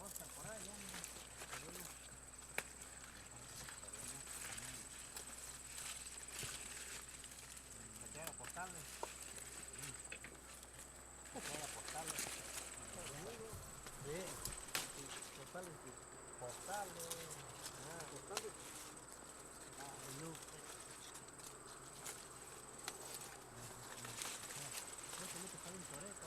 Oscar, por allá. Era postales. Era postales. Sí. Postales. Postales. Postales. Luz. No te salen por eso.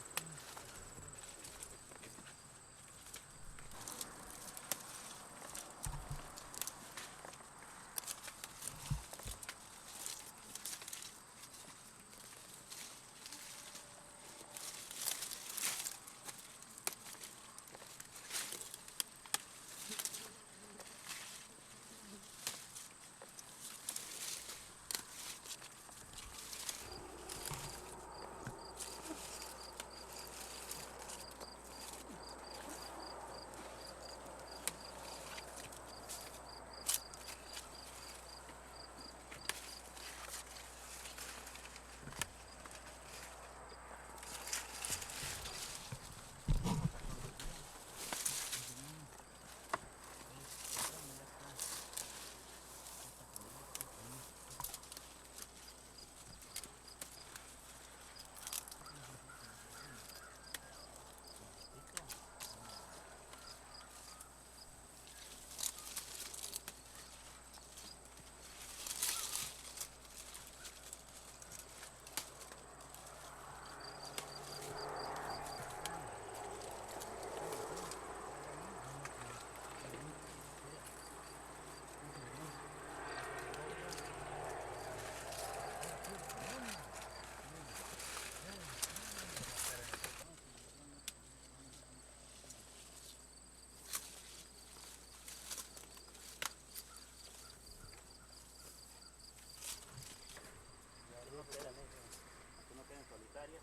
No queden solitarias.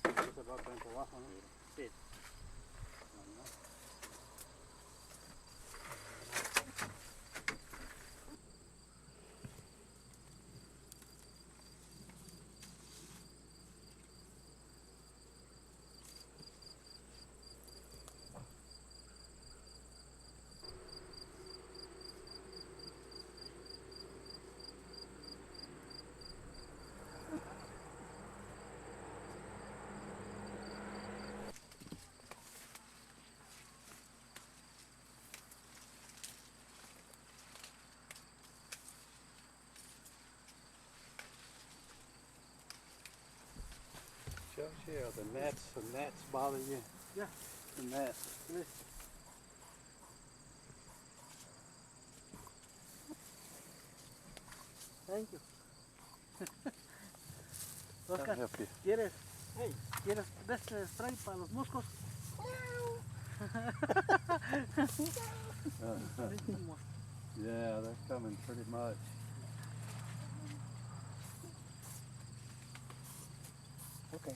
Eso va a poner por abajo, ¿no? Sí. Here, the gnats bother you? Yeah. The gnats. Thank you. I'll Oscar, help you. ¿quieres de este spray para los moscos? Yeah, they're coming pretty much. Okay.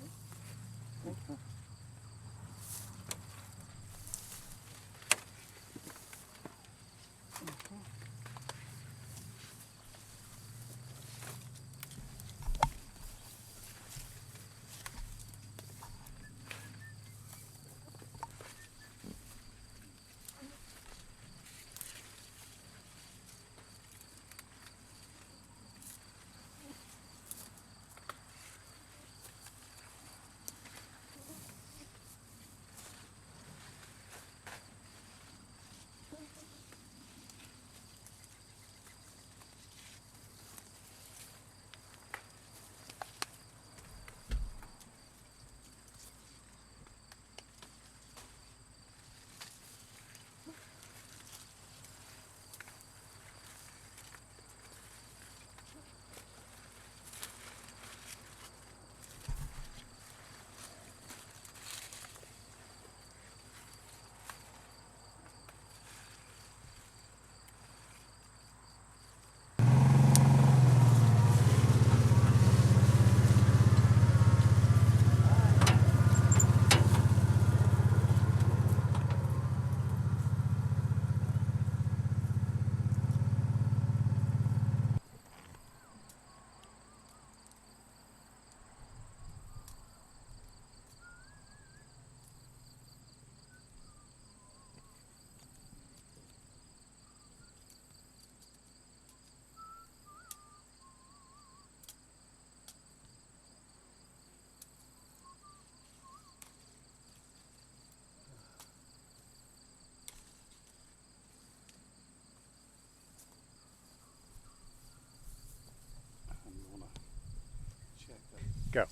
Go.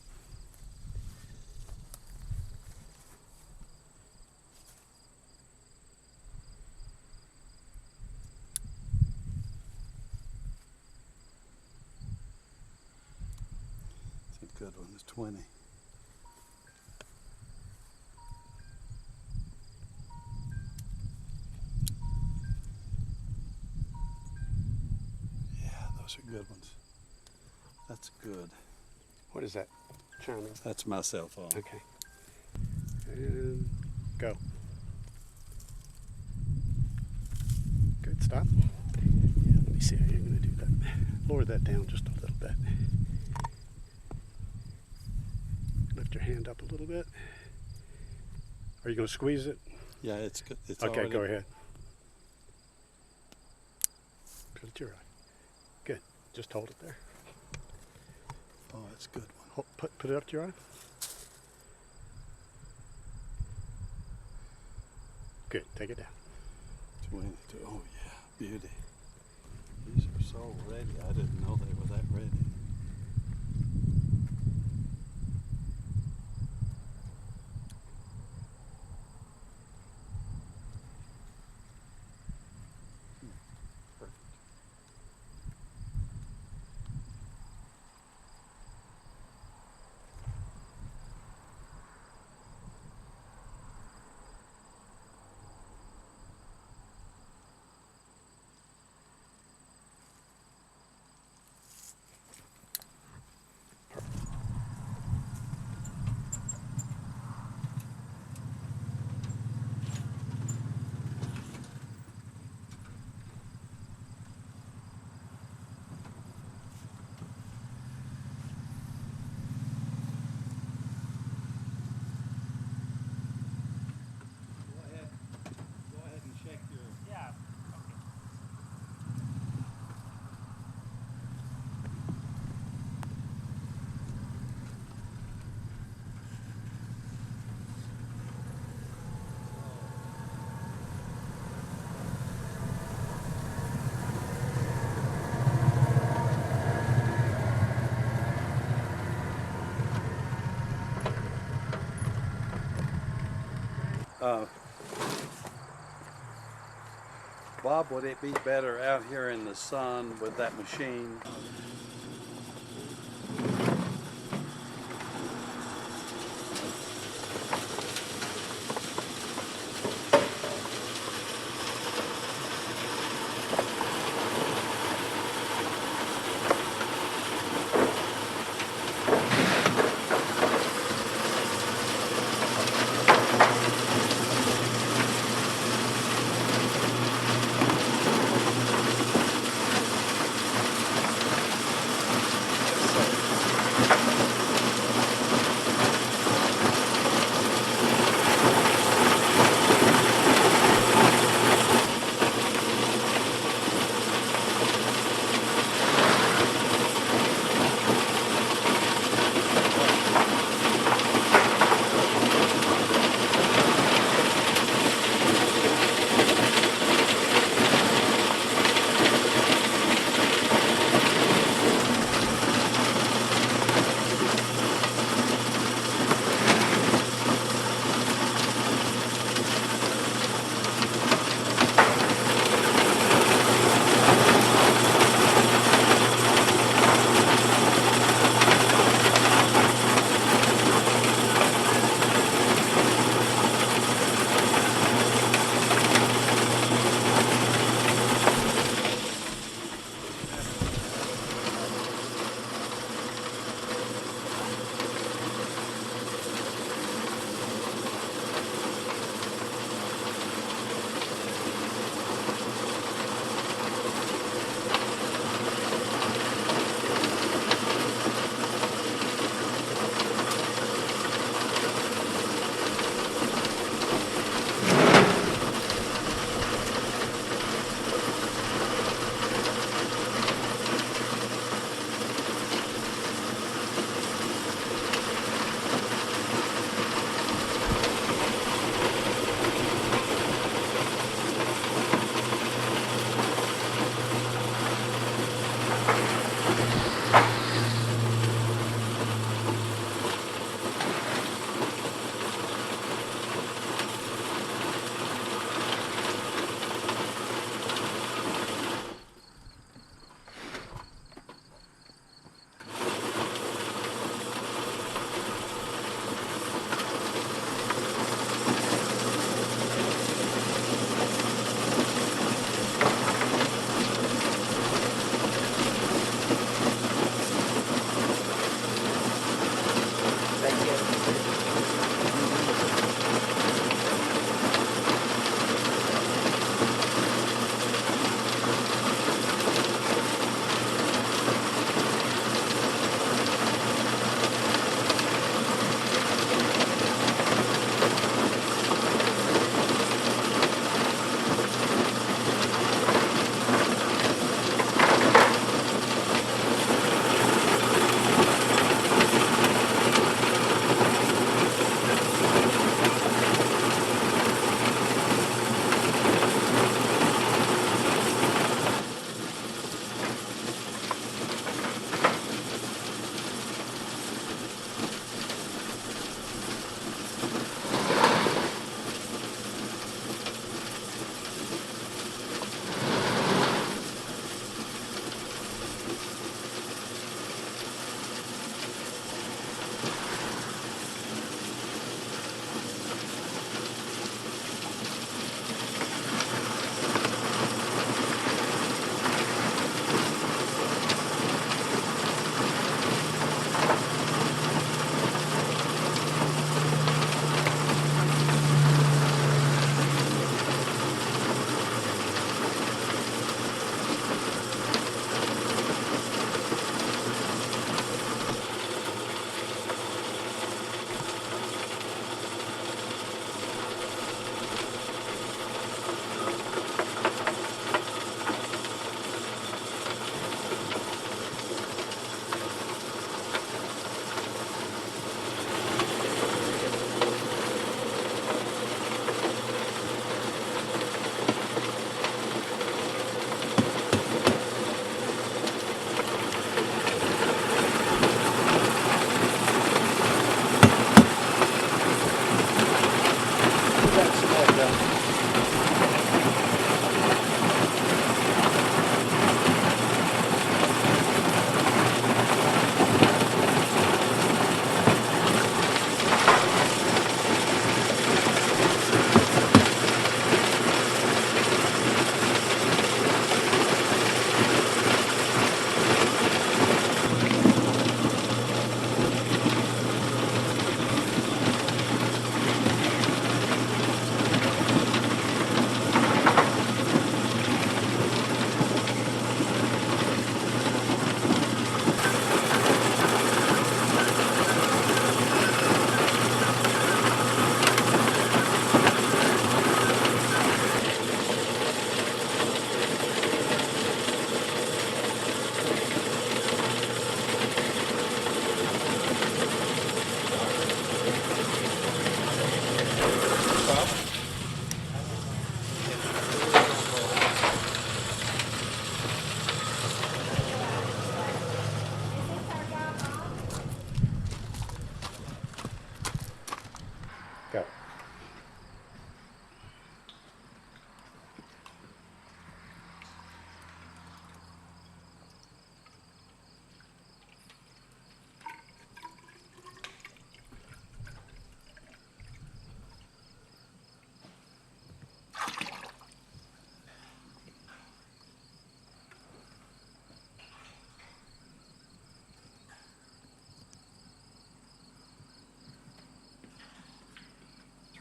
It's a good one. It's 20. Yeah, those are good ones. That's good. What is that? Chiming. That's my cell phone. Okay. And go. Good, stop. Yeah, let me see how you're going to do that. Lower that down just a little bit. Lift your hand up a little bit. Are you going to squeeze it? Yeah, it's good. It's Okay, already... go ahead. Put it to your eye. Good. Just hold it there. Oh, it's a good one. Put it up to your eye. Good. Take it down. 22. Oh, yeah. Beauty. These are so ready. I didn't know they were that ready. Perfect. Go ahead and check your... Yeah. Bob, would it be better out here in the sun with that machine?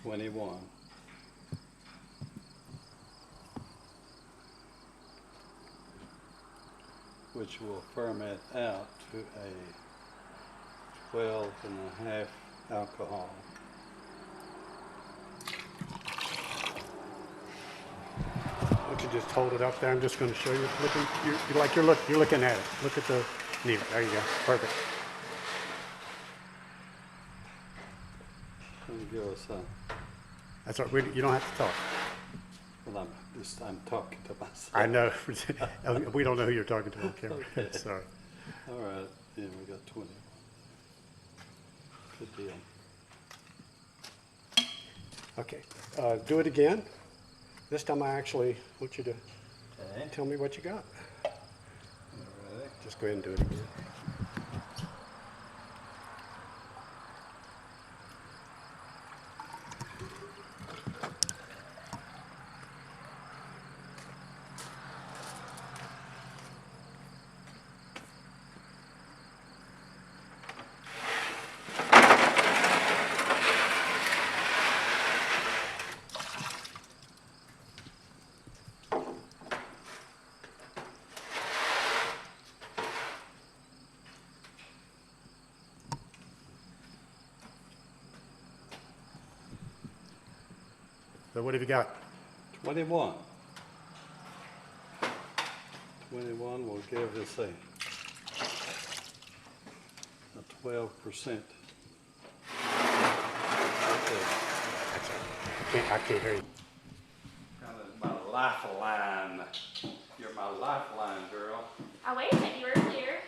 21. Which will ferment out to a 12.5 alcohol. Why don't you just hold it up there? I'm just going to show you. You're looking at it. Look at the needle. There you go. Perfect. Let me give us a. That's all right. You don't have to talk. Well, I'm talking to myself. I know. We don't know who you're talking to on camera. Okay. Sorry. All right. Yeah, we got 20. Good deal. Okay. Do it again. This time I actually want you to Okay. tell me what you got. All right. Just go ahead and do it again. So what have you got? 21. 21 will give us a 12%. I can't hear you. Kind of my lifeline. You're my lifeline, girl. I waited you earlier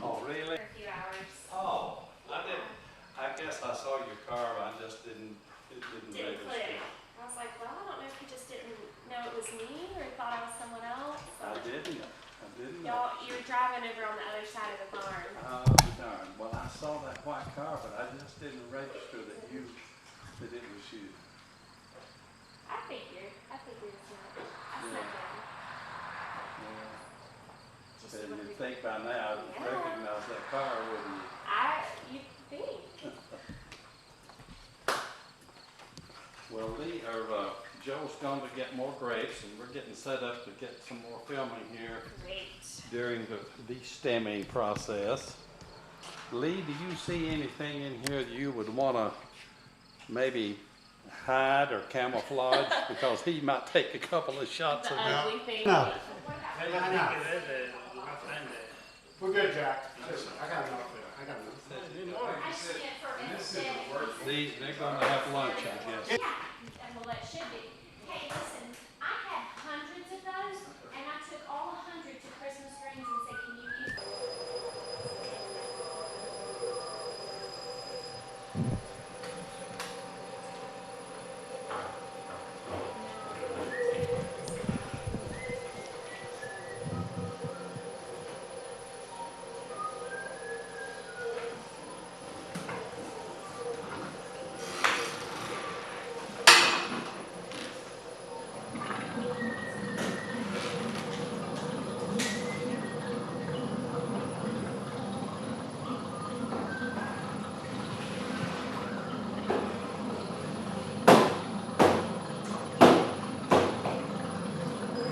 Oh, really? for a few hours. Oh, I guess I saw your car, but it didn't Didn't register. click. I was like, well, I don't know if he just didn't know it was me or he thought I was someone else. I didn't know. Y'all, you were driving over on the other side of the barn. Oh, darn. Well, I saw that white car, but I just didn't register that it was you. I figured as much. I Yeah. snuck in. Yeah. Just And look you'd at- think by now I'd Yeah. recognize that car, wouldn't you? you think. Well, Joe's going to get more grapes, and we're getting set up to get some more filming here Great. during the de-stemming process. Lee, do you see anything in here that you would want to maybe hide or camouflage? Because he might take a couple of shots The of ugly thing. No. We're good, Jack. I got enough there. I got enough. I just did it for instead. They're going to have lunch, I guess. Yeah, well, it should be. Hey, listen, I had hundreds of those, and I took all 100 to Christmas Greens and said, can you use them?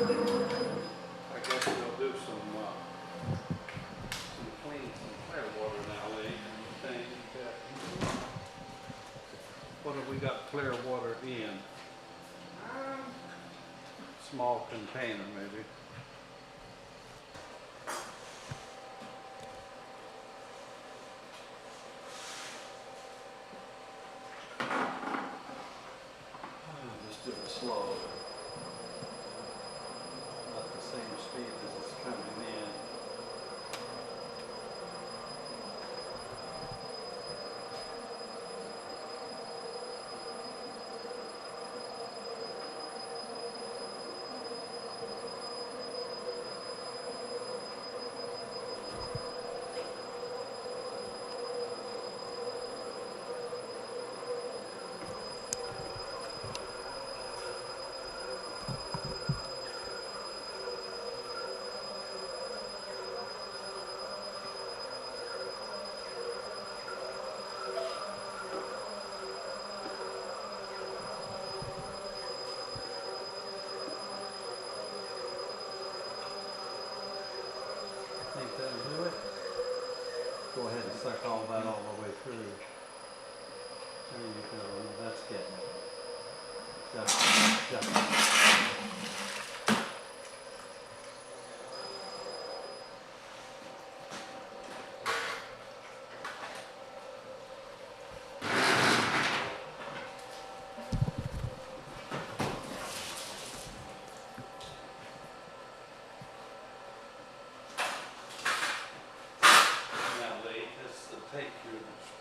I guess we'll do some clear water now, Lee. Anything that- What have we got clear water in? Small container, maybe. Just do it slow. Not the same speed as it's coming in.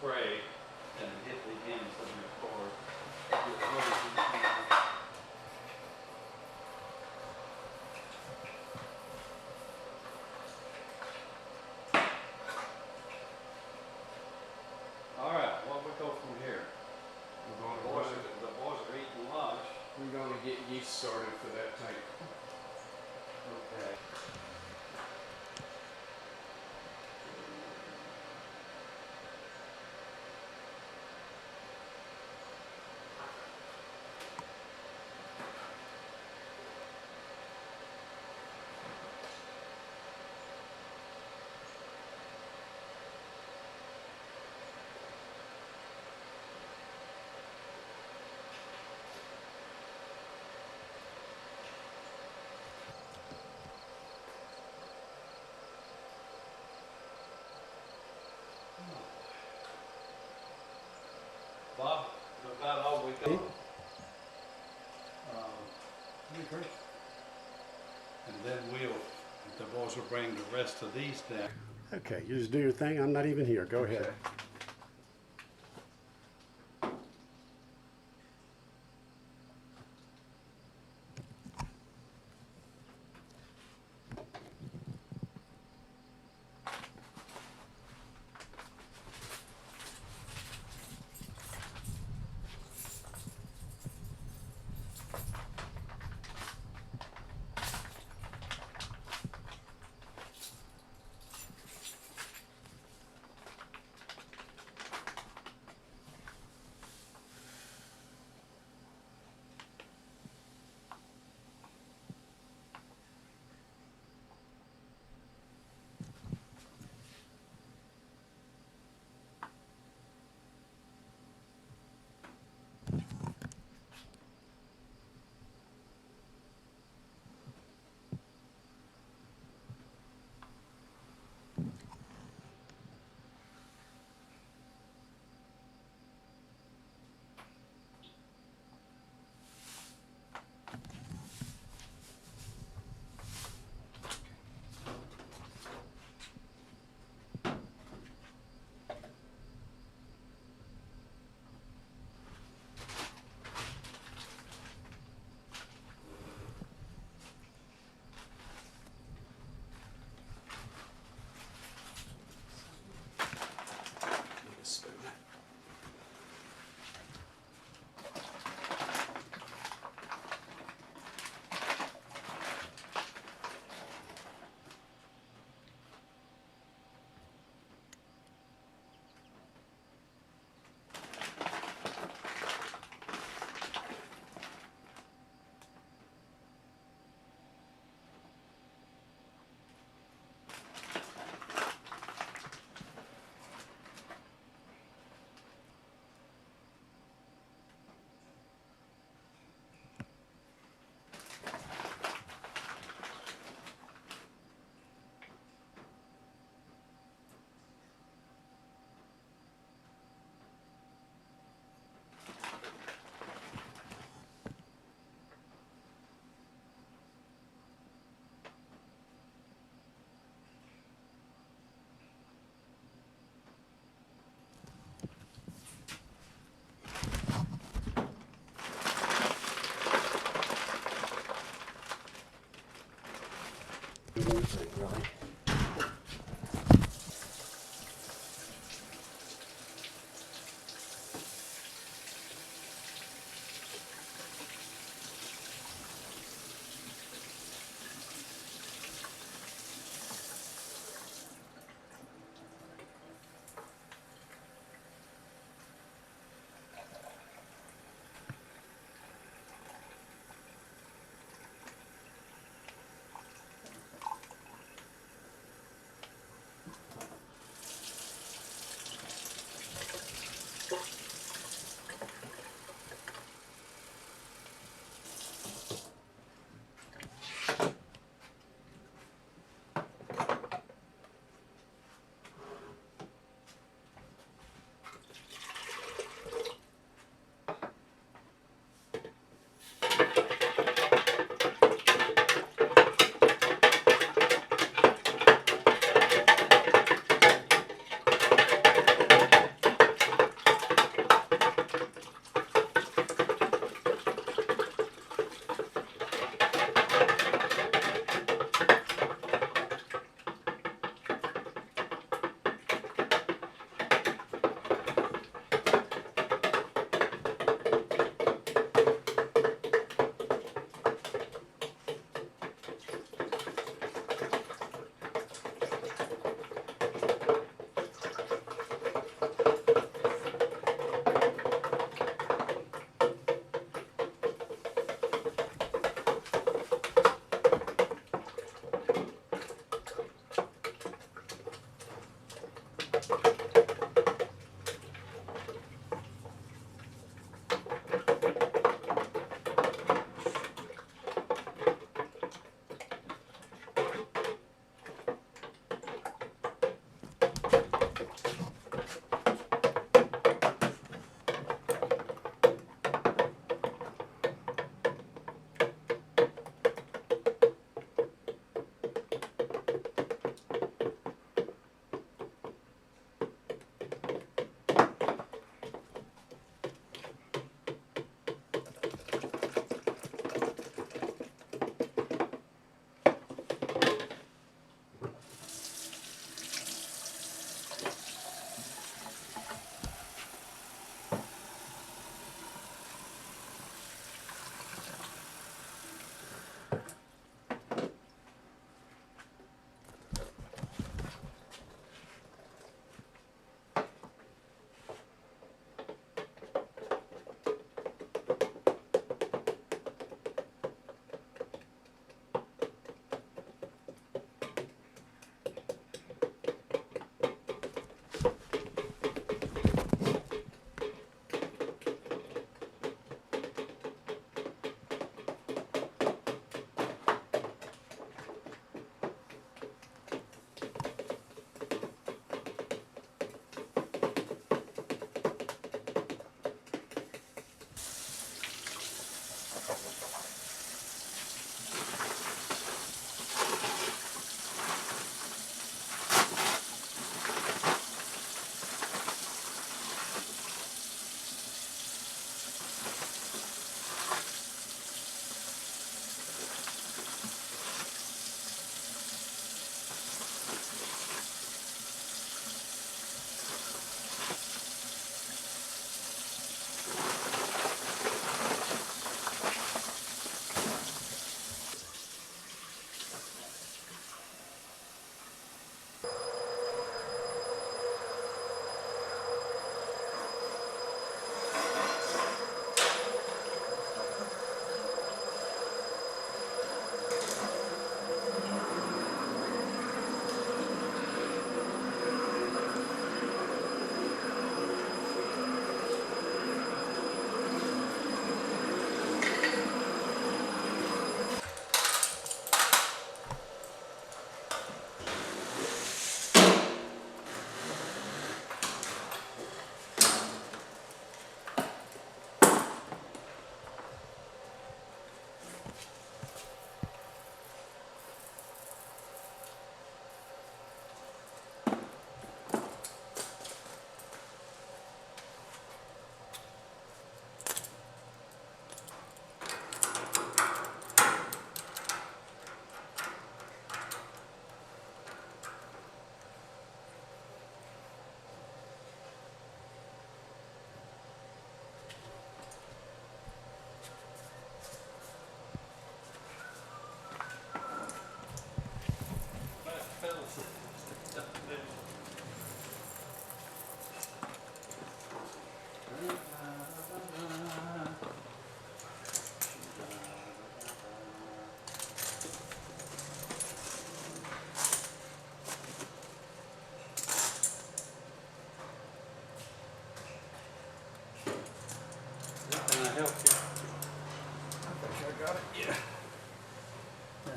spray and hit the ends of your cord. All right, well, we go from here. The boys are eating lunch. We're gonna get yeast started for that tank. Okay. Bob, about all we got. And then the boys will bring the rest of these down. Okay, you just do your thing. I'm not even here. Go ahead.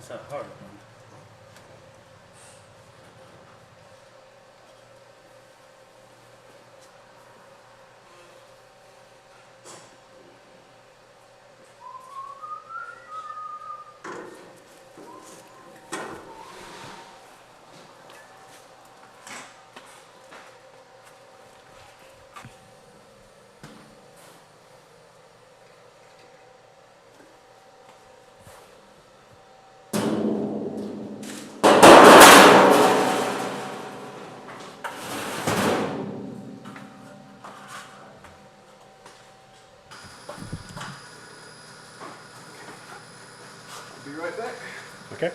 That's a hard one. Be right back. Okay.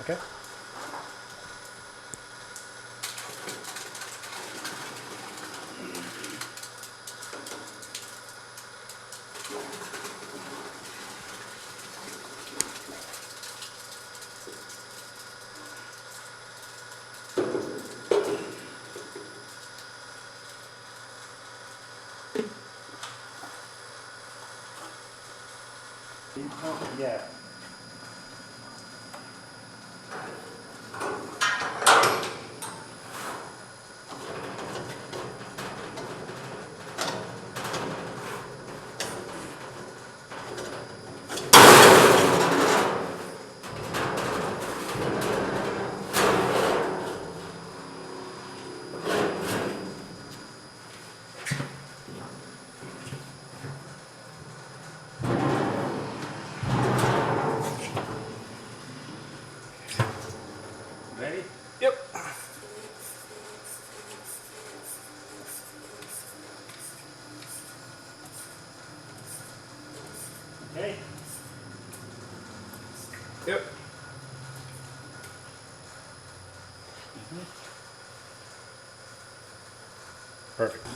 Okay. Yeah. Ready? Yep. Okay. Yep. Perfect.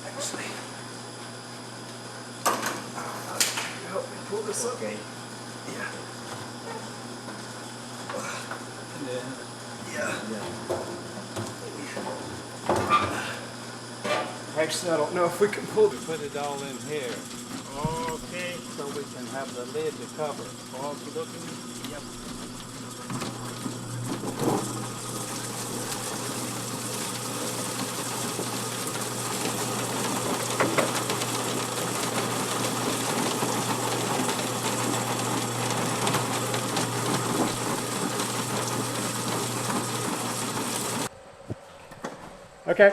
Actually, help me pull this up. Okay. Yeah. Yeah. Yeah. Actually, I don't know if we can pull. We put it all in here, Okay. so we can have the lid to cover. Okie dokie. Yep. Okay.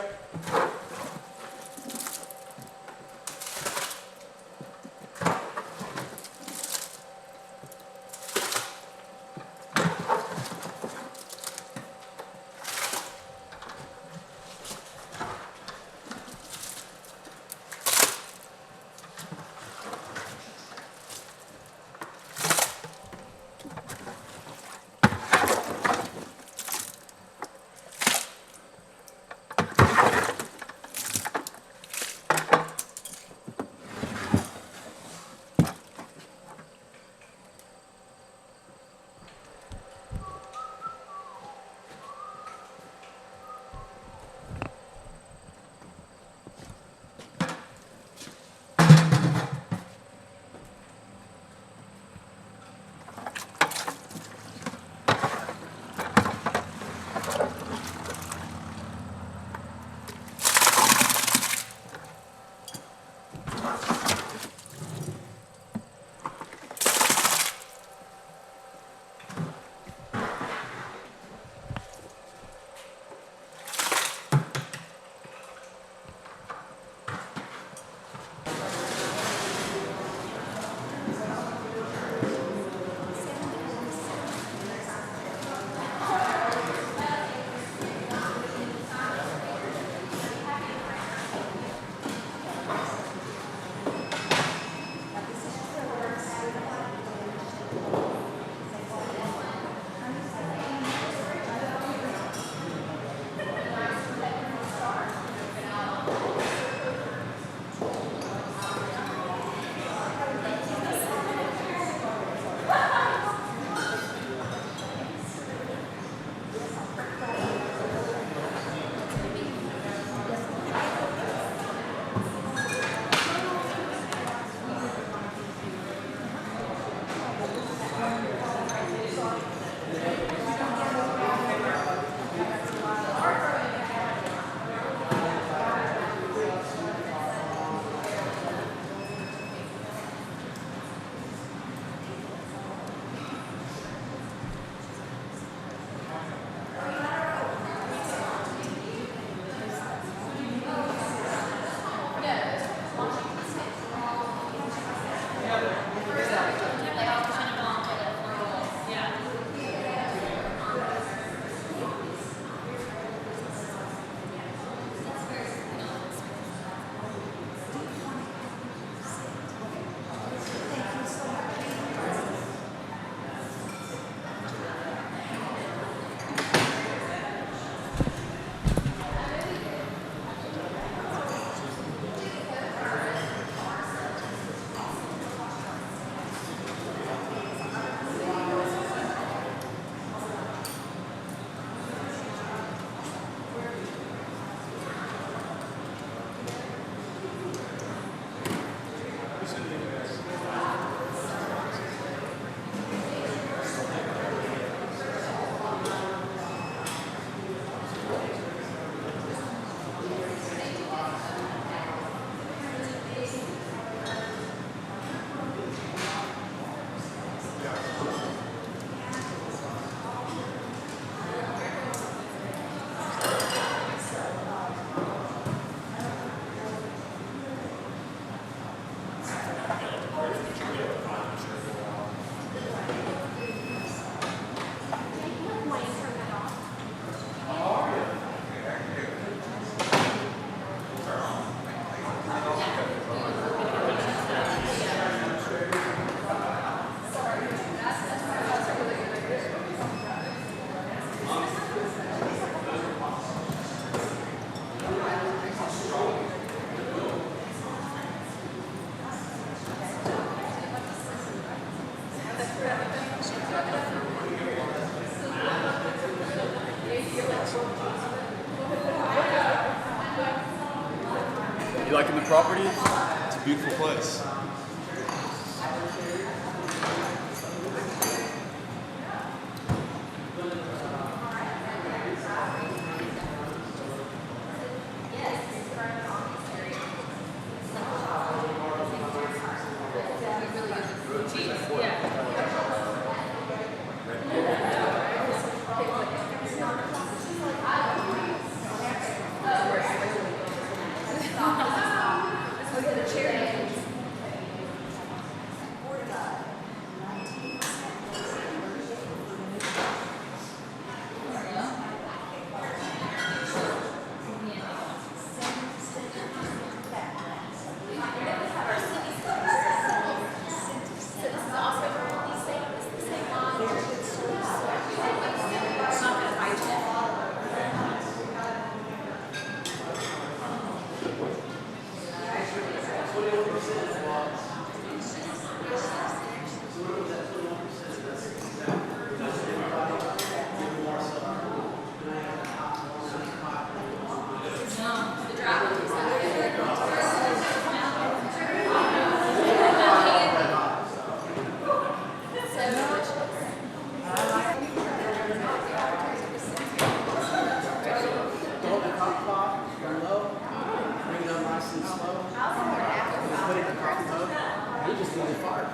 property. It's a beautiful place.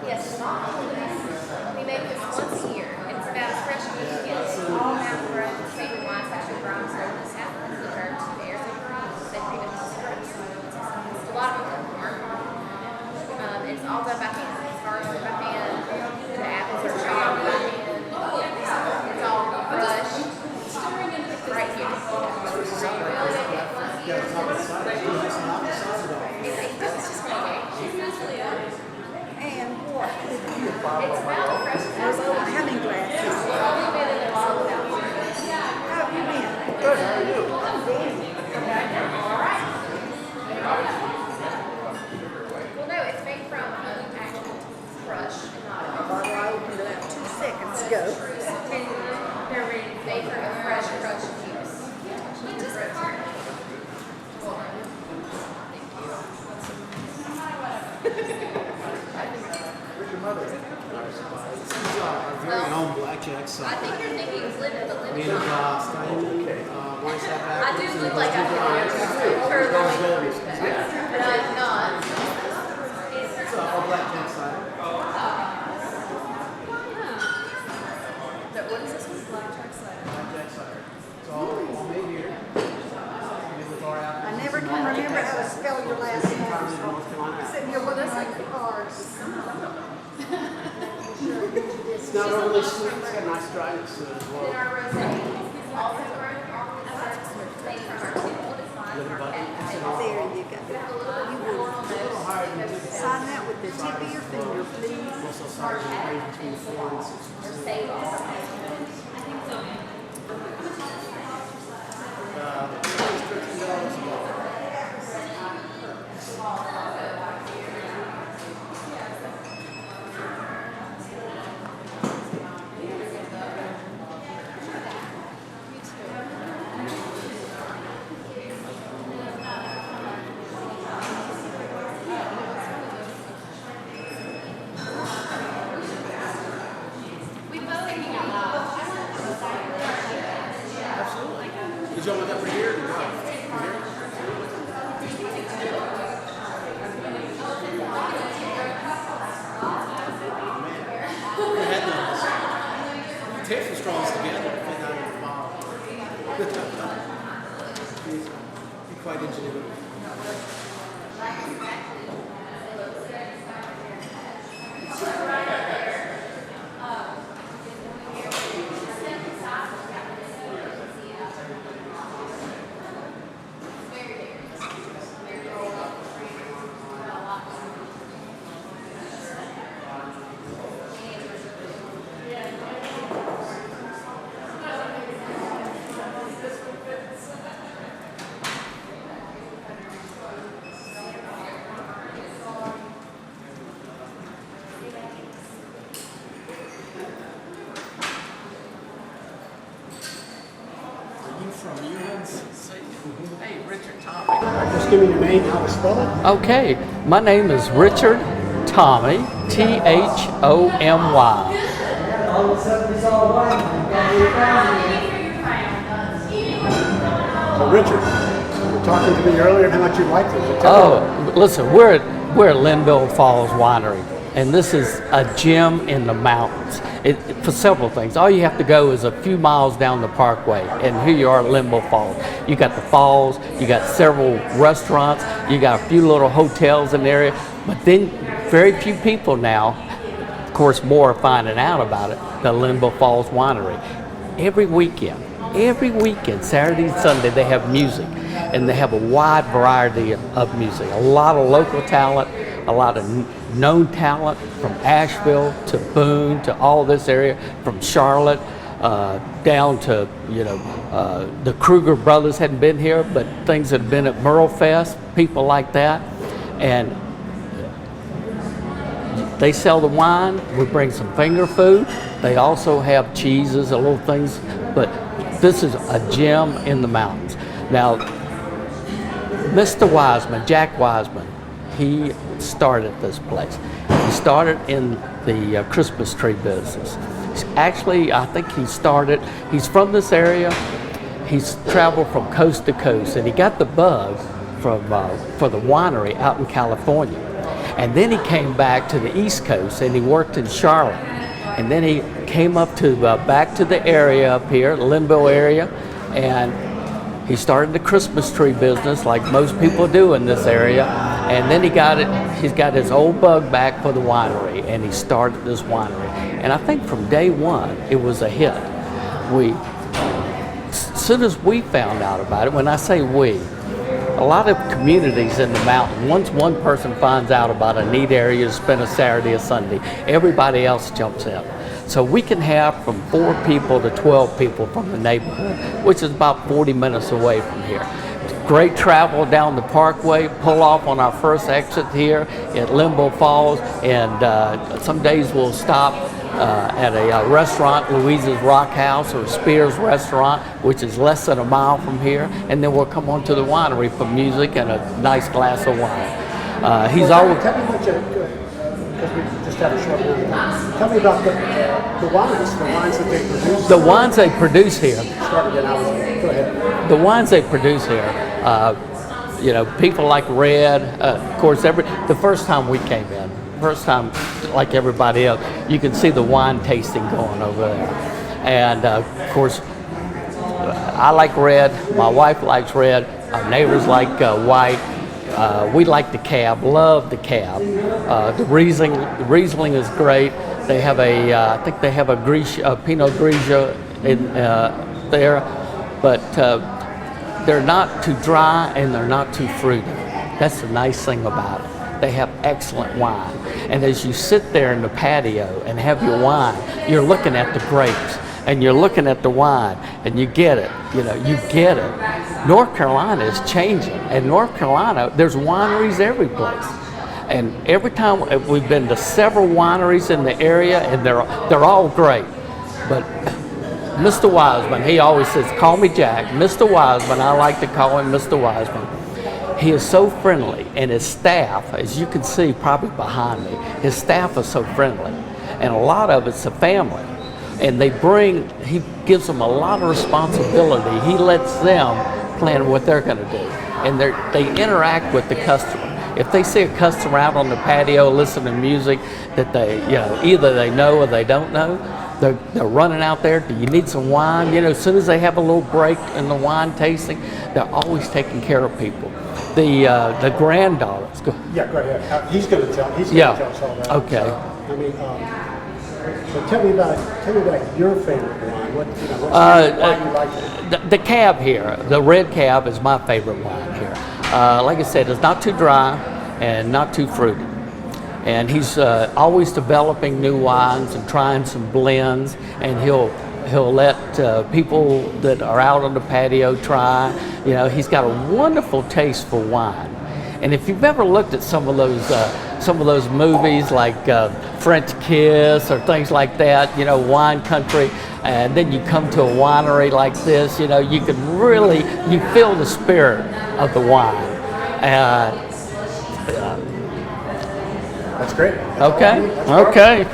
Yes, we make this once a year. It's about as fresh as you can get. All mountain grown, favorite wines actually grown from the south of the herbs, the air varieties. They feed us grapes. A lot of them come from our farm. It's all done by hand. The stars are by hand. The apples are chopped by hand. It's all crushed right here. It's just one And what? It's about the fresh Those old having glasses. How have you been? Good, how are you? Well, no, it's made from actual crush and not a Bottle I opened it up 2 seconds ago. They're made from a fresh crush juice. Where's your mother? This is our very own blackjack I side. think you're thinking it's Linville, but We Linville. have Stein, wine shop I backwards. do and look like I those two can guys. her Those like, babies. but I'm not. It's our blackjack side. But what is this one? Blackjack cider. Blackjack cider. It's all made here. Made with our apples. I never can remember how to spell your last name. Farmers in North Carolina. Except you're looking like the cars. It's not overly sweet. It's got a nice dryness to it as Then well. our rosé, also grown all the made from our two oldest vines, our cat. There you go. You will Sign that with the tip of your finger, please. Also cider is range between 4 and 6%. save all. Absolutely. Did y'all want that for here or no? For here? Man, we had those. The taste was strong together. But not in the bottle. Be quite ingenuitive. Are you from Ewan's? Hey, Richard Tommy. Just give me your name, how to spell it. Okay, my name is Richard Tommy, Thomy. So Richard, you were talking to me earlier how much you liked it. Oh, listen, we're at Linville Falls Winery, and this is a gem in the mountains. For several things. All you have to go is a few miles down the parkway, and here you are at Linville Falls. You got the falls, you got several restaurants, you got a few little hotels in the area, but then very few people now, of course more are finding out about it, the Linville Falls Winery. Every weekend, Saturday and Sunday, they have music, and they have a wide variety of music. A lot of local talent, a lot of known talent from Asheville to Boone to all this area, from Charlotte down to, the Kruger brothers hadn't been here, but things had been at Merle Fest, people like that. And they sell the wine, we bring some finger food. They also have cheeses and little things, but this is a gem in the mountains. Now, Mr. Wiseman, Jack Wiseman, he started this place. He started in the Christmas tree business. Actually, I think he's from this area. He's traveled from coast to coast, and he got the bug for the winery out in California. And then he came back to the East Coast, and he worked in Charlotte. And then he came up to back to the area up here, Linville area, and he started the Christmas tree business like most people do in this area, and then he's got his old bug back for the winery, and he started this winery. And I think from day one, it was a hit. As soon as we found out about it, when I say we, a lot of communities in the mountain, once one person finds out about a neat area to spend a Saturday or Sunday, everybody else jumps in. So we can have from 4 people to 12 people from the neighborhood, which is about 40 minutes away from here. Great travel down the parkway, pull off on our first exit here at Linville Falls, and some days we'll stop at a restaurant, Louise's Rock House or Spears Restaurant, which is less than a mile from here, and then we'll come on to the winery for music and a nice glass of wine. He's always... Tell me about because we just had a short amount of time. Tell me about the wines that they produce. The wines they produce here. Start again, go ahead. The wines they produce here, people like Red, of course, the first time we came in, first time, like everybody else, you can see the wine tasting going over there. And of course, I like red, my wife likes red, our neighbors like white. We like the Cab, love the Cab. The Riesling is great. They have I think they have a Pinot Grigio in there, but they're not too dry and they're not too fruity. That's the nice thing about it. They have excellent wine. And as you sit there in the patio and have your wine, you're looking at the grapes and you're looking at the wine and you get it, you get it. North Carolina is changing, and North Carolina, there's wineries every place. And every time we've been to several wineries in the area, and they're all great. But Mr. Wiseman, he always says, call me Jack. Mr. Wiseman, I like to call him Mr. Wiseman. He is so friendly, and his staff, as you can see probably behind me, his staff is so friendly. And a lot of it's a family. And he gives them a lot of responsibility. He lets them plan what they're going to do. And they interact with the customer. If they see a customer out on the patio listening to music that they, either they know or they don't know, they're running out there. Do you need some wine? As soon as they have a little break in the wine tasting, they're always taking care of people. The granddaughters. Yeah, go ahead. He's going to tell us all that. Okay. So tell me about your favorite wine. What's the wine you like? The Cab here, the red Cab is my favorite wine here. Like I said, it's not too dry and not too fruity. And he's always developing new wines and trying some blends, and he'll let people that are out on the patio try. He's got a wonderful taste for wine. And if you've ever looked at some of those movies like French Kiss or things like that, Wine Country, And then you come to a winery like this, you know, you can really, you feel the spirit of the wine. That's great. Okay, okay.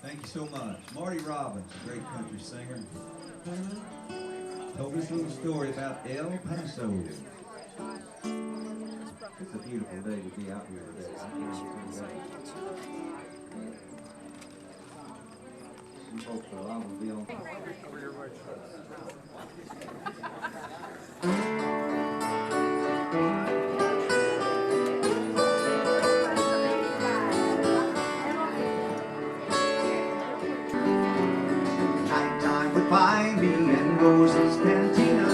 Thank you so much. Marty Robbins, a great country singer, told us a little story about El Paso. It's a beautiful day to be out here today. Some folks are allowed to be on. Nighttime would find me in Rose's Cantina.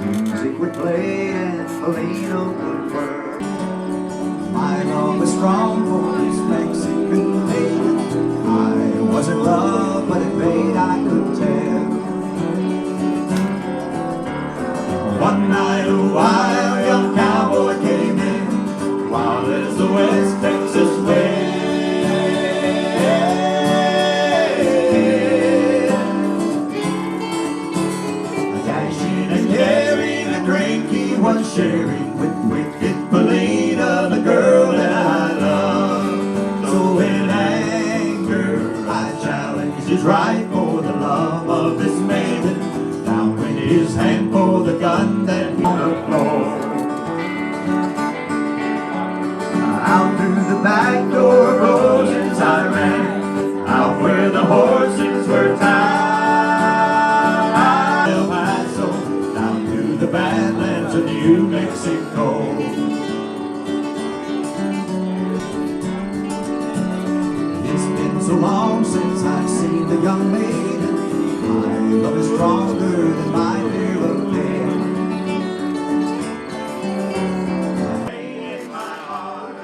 Music would play and Felina would whir. My love was strong for this Mexican maiden. I was in love, but it made I could tell. One night a wild young cowboy came in, wild as the West Texas wind. Was sharing with wicked Felina, the girl that I love. So in anger I challenged his right for the love of this maiden. Down went his hand for the gun that he on the floor. Out through the back door of Rose's I ran, out where the horses were tied. El Paso, down to the Badlands of New Mexico. It's been so long since I've seen the young maiden. My love is stronger than my fear of death. In my heart,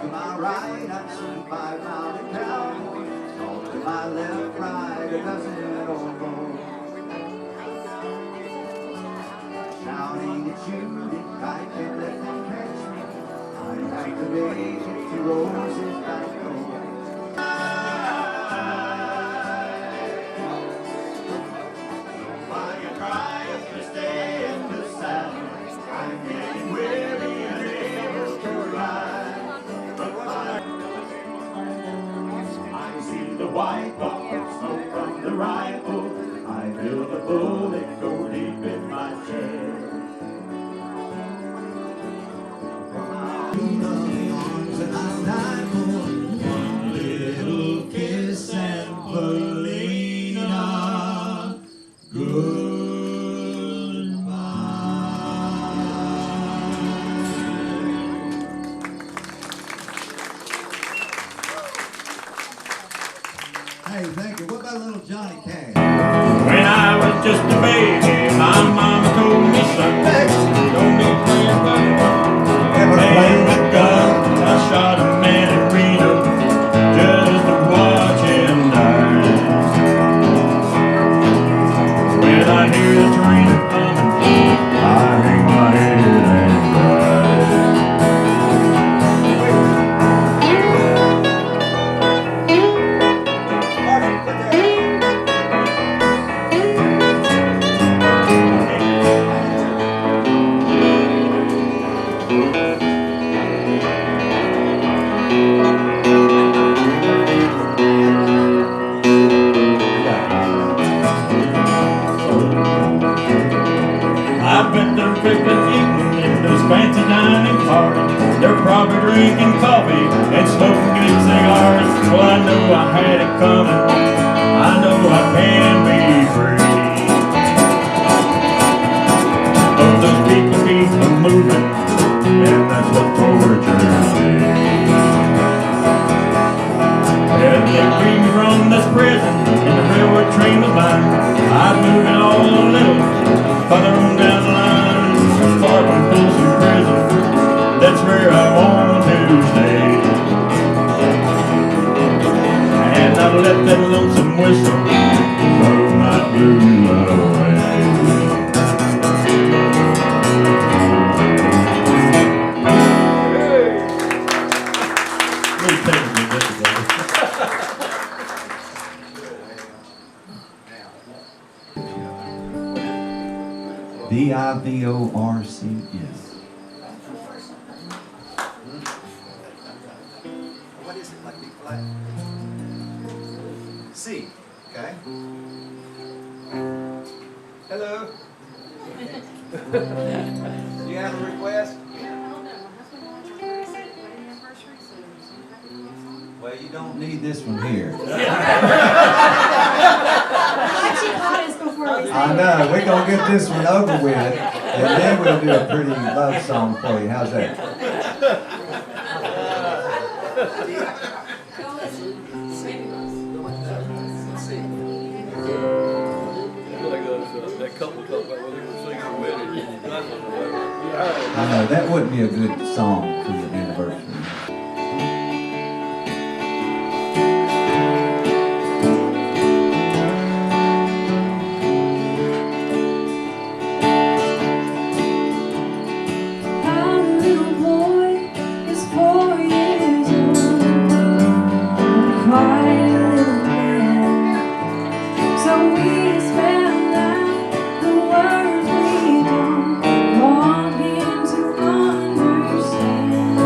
to my right, I see 5 mounted cowboys. Off to my left, right, a dozen or more. Shouting at you, if I can let them catch me, I have to make it to Rose's back door. Why you cry if you stay in the saddle? I'm getting weary and able to ride. I see the white ball of smoke from the rifle. I feel the bullet go deep in my chest. Arms and I'll die for one little kiss and Felina, goodbye. Hey, thank you. What about little Johnny Cash? When I was just a baby, my mama told me, son, don't be playing with guns. I shot a man in Reno just to watch him die. When I hear the train coming, I hang my head and cry. They're probably drinking coffee and smoking cigars. Well, I know I had it coming. I know I can be free. But those people keep on moving, and that's what tortures me. And they freed me from this prison, and the railroad train was mine. I'd move it all a little farther on down the line, far from Folsom Prison. That's where I want to stay. And I let that lonesome whistle blow my blues away. Really taking me this today. D-I-V-O-R-C, yes. What is it, like B flat? C, okay. Hello. You have a request? Well, you don't need this one here. I know, we're gonna get this one over with, and then we'll do a pretty love song for you. How's that? That couple talked about whether they were singing a wedding. I know, that wouldn't be a good song for your anniversary. Longing to understand.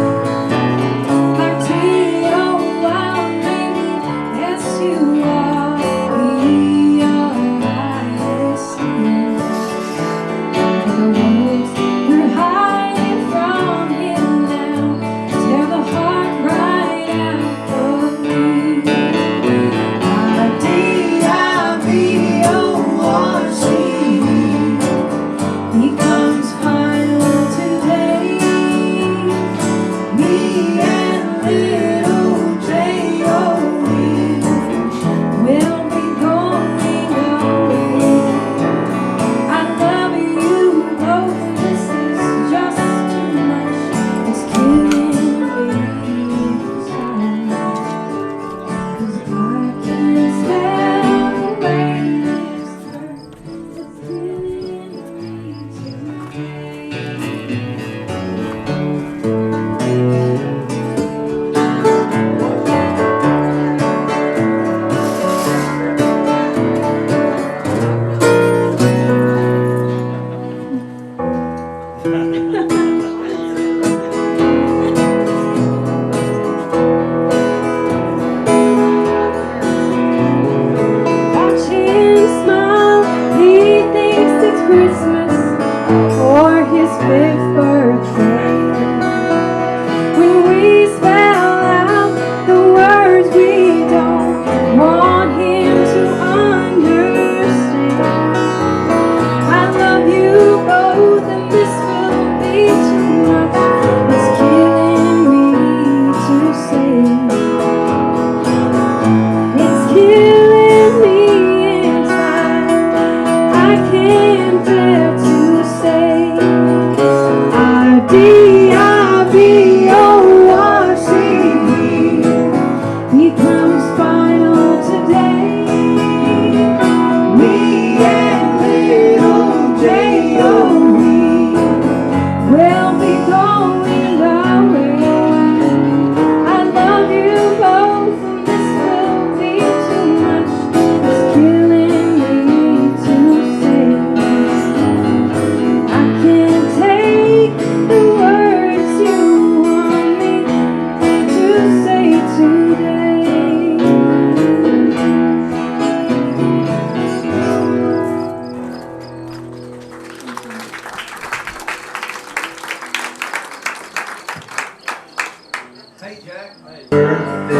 Hey, Jack. Birthday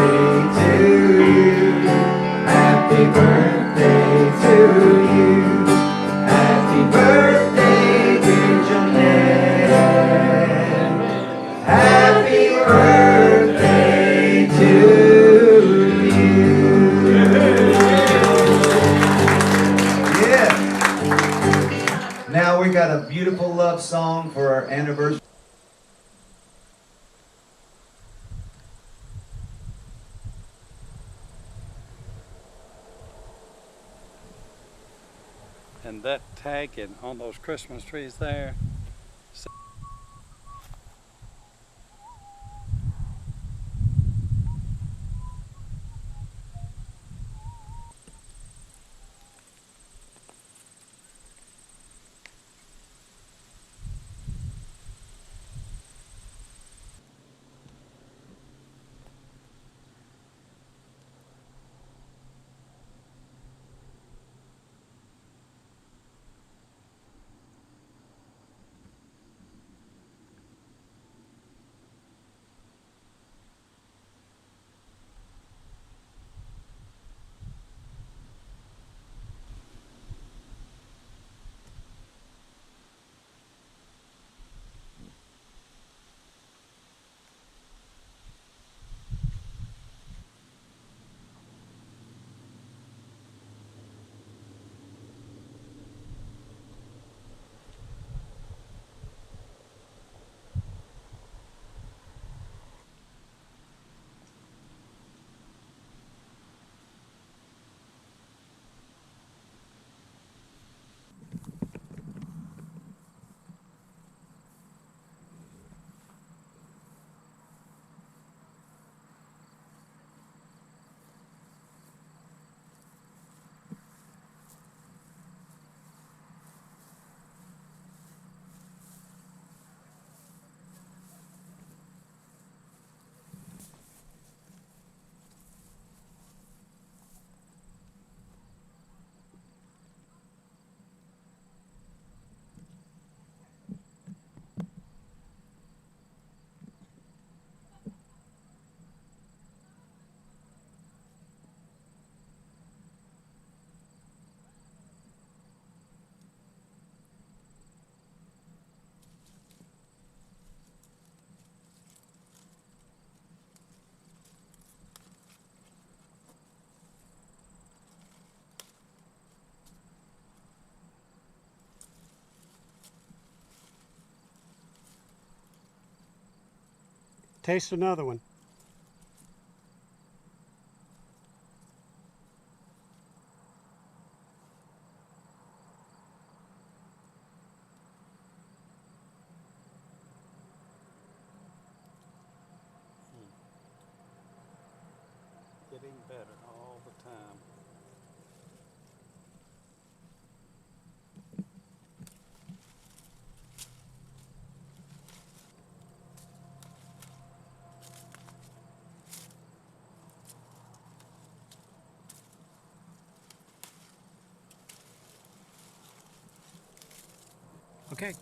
to you. Happy birthday to you. Happy birthday, dear Jeanette. Happy birthday to you. Yeah. Now we got a beautiful love song for our anniversary. And that tagging on those Christmas trees there. Taste another one. Getting better all the time. Okay.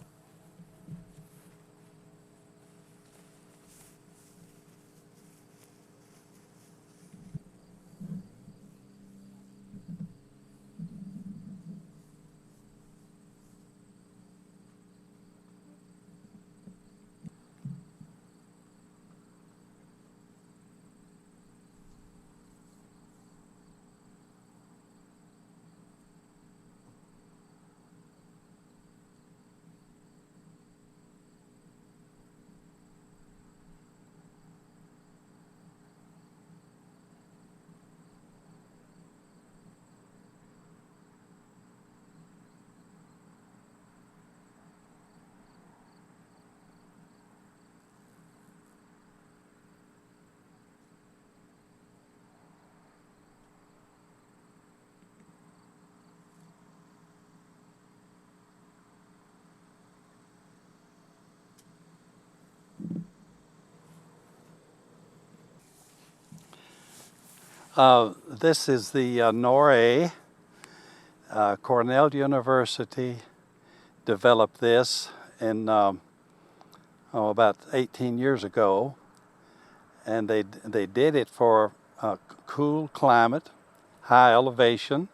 This is the NORE. Cornell University developed this in about 18 years ago, and they did it for a cool climate, high elevation,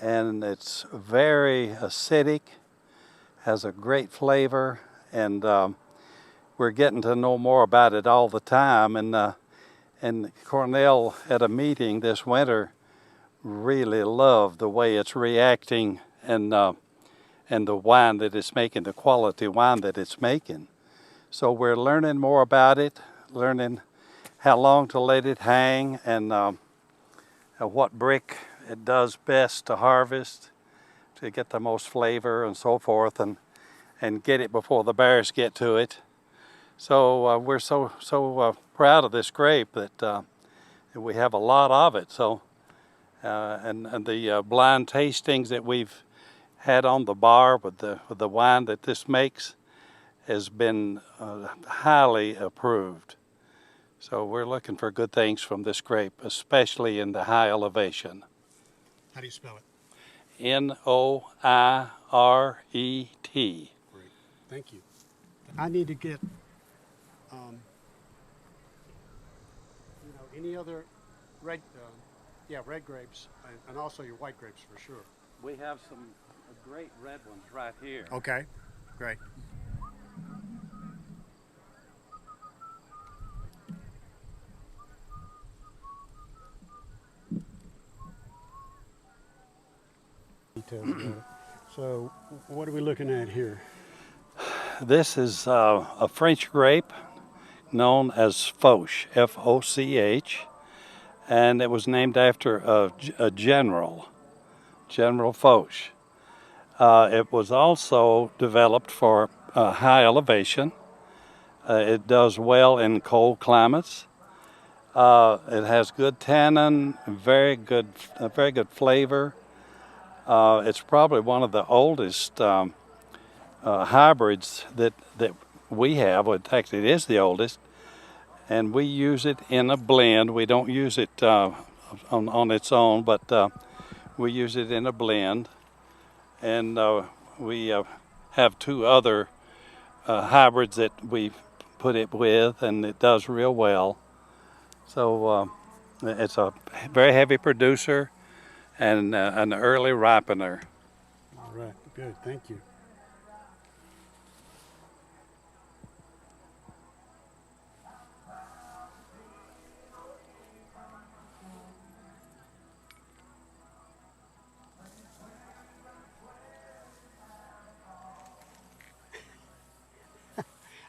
and it's very acidic, has a great flavor, and we're getting to know more about it all the time. And Cornell at a meeting this winter really loved the way it's reacting and the wine that it's making, the quality wine that it's making. So we're learning more about it, learning how long to let it hang, and what brick it does best to harvest to get the most flavor and so forth, and get it before the bears get to it. So we're so proud of this grape that we have a lot of it. So and the blind tastings that we've had on the bar with the wine that this makes has been highly approved. So we're looking for good things from this grape, especially in the high elevation. How do you spell it? Noirete. Great. Thank you. I need to get, any other red grapes, and also your white grapes for sure. We have some great red ones right here. Okay, great. Details about it. So, what are we looking at here? This is a French grape known as Foch, F-O-C-H, and it was named after a general, General Foch. It was also developed for high elevation. It does well in cold climates. It has good tannin, very good flavor. It's probably one of the oldest hybrids that we have. In fact, it is the oldest, and we use it in a blend. We don't use it on its own, but we use it in a blend. And we have two other hybrids that we put it with, and it does real well. So it's a very heavy producer and an early ripener. All right, good, thank you.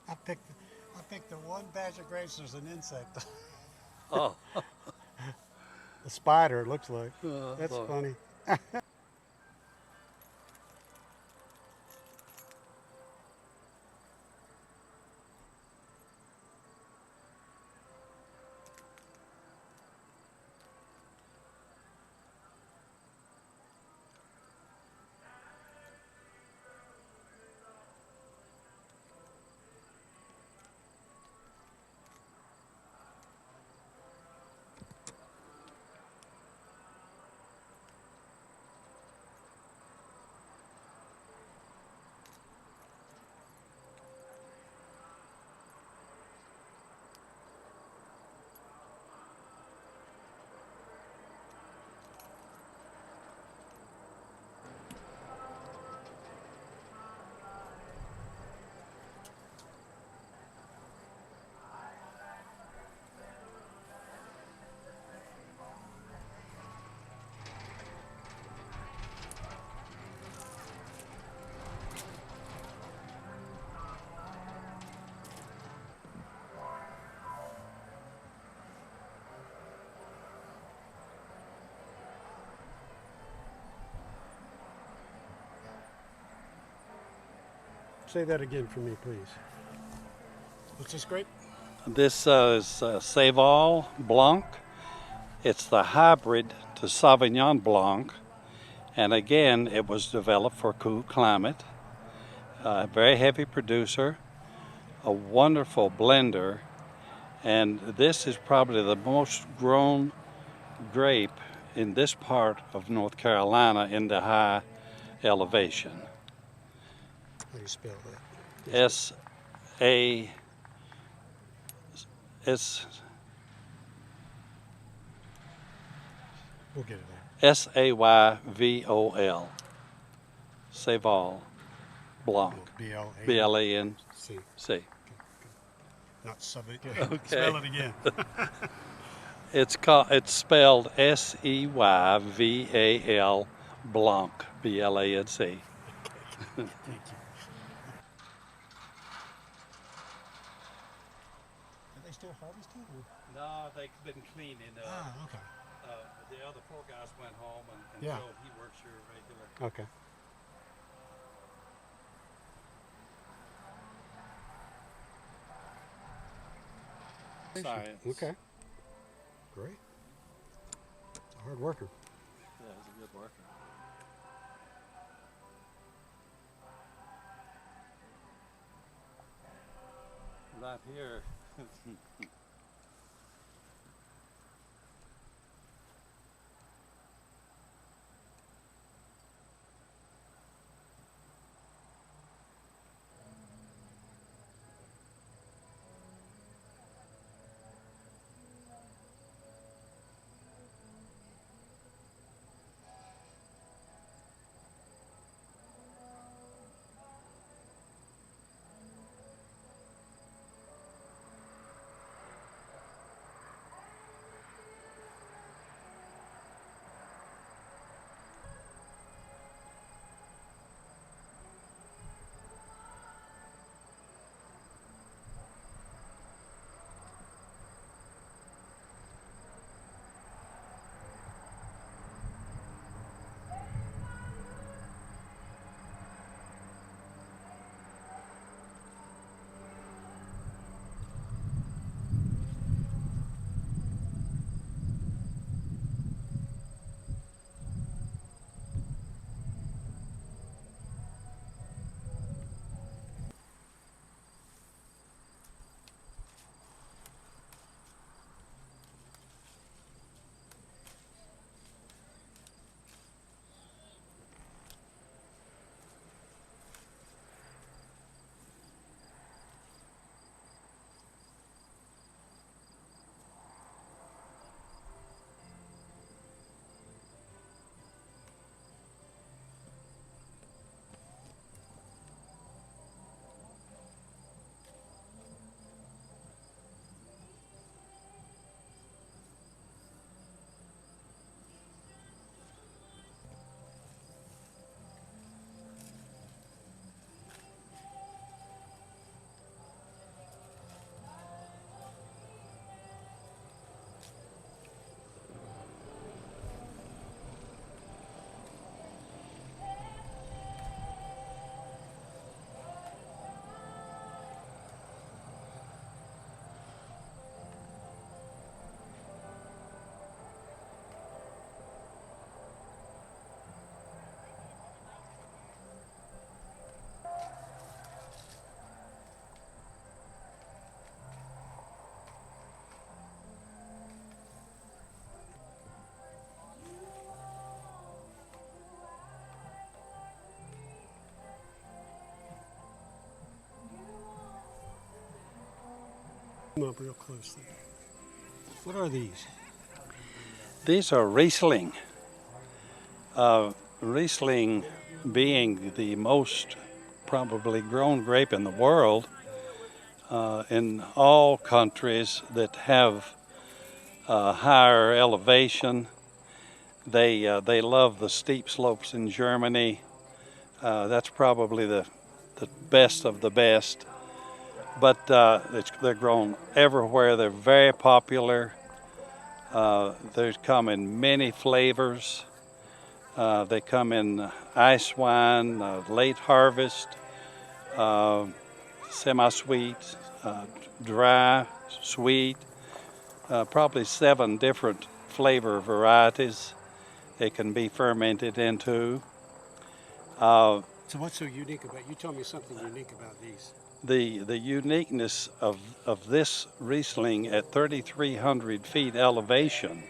I picked the one batch of grapes. There's an insect. Oh. A spider, it looks like. That's funny. Say that again for me, please. What's this grape? This is Saval Blanc. It's the hybrid to Sauvignon Blanc. And again, it was developed for cool climate. A very heavy producer, a wonderful blender, and this is probably the most grown grape in this part of North Carolina in the high elevation. How do you spell that? it's We'll get it there. Sayvol. Sayvol Blanc. B-L-A. B-L-A-N-C. Not sub it. Okay. Spell it again. It's spelled Seyval Blanc. B-L-A-N-C. Thank you. Are they still harvesting? No, they've been cleaning up. Ah, okay. The other poor guys went home, and Yeah. Joe, he works here regular. Okay. Science. Okay. Great. It's a hard worker. Yeah, he's a good worker. Right here. Come up real close. What are these? These are Riesling. Riesling being the most probably grown grape in the world. In all countries that have higher elevation, they love the steep slopes in Germany. That's probably the best of the best. But they're grown everywhere. They're very popular. They come in many flavors. They come in ice wine, late harvest, semi-sweet, dry, sweet, probably 7 different flavor varieties it can be fermented into. So what's so unique about, you told me something unique about these. The uniqueness of this Riesling at 3,300 feet elevation,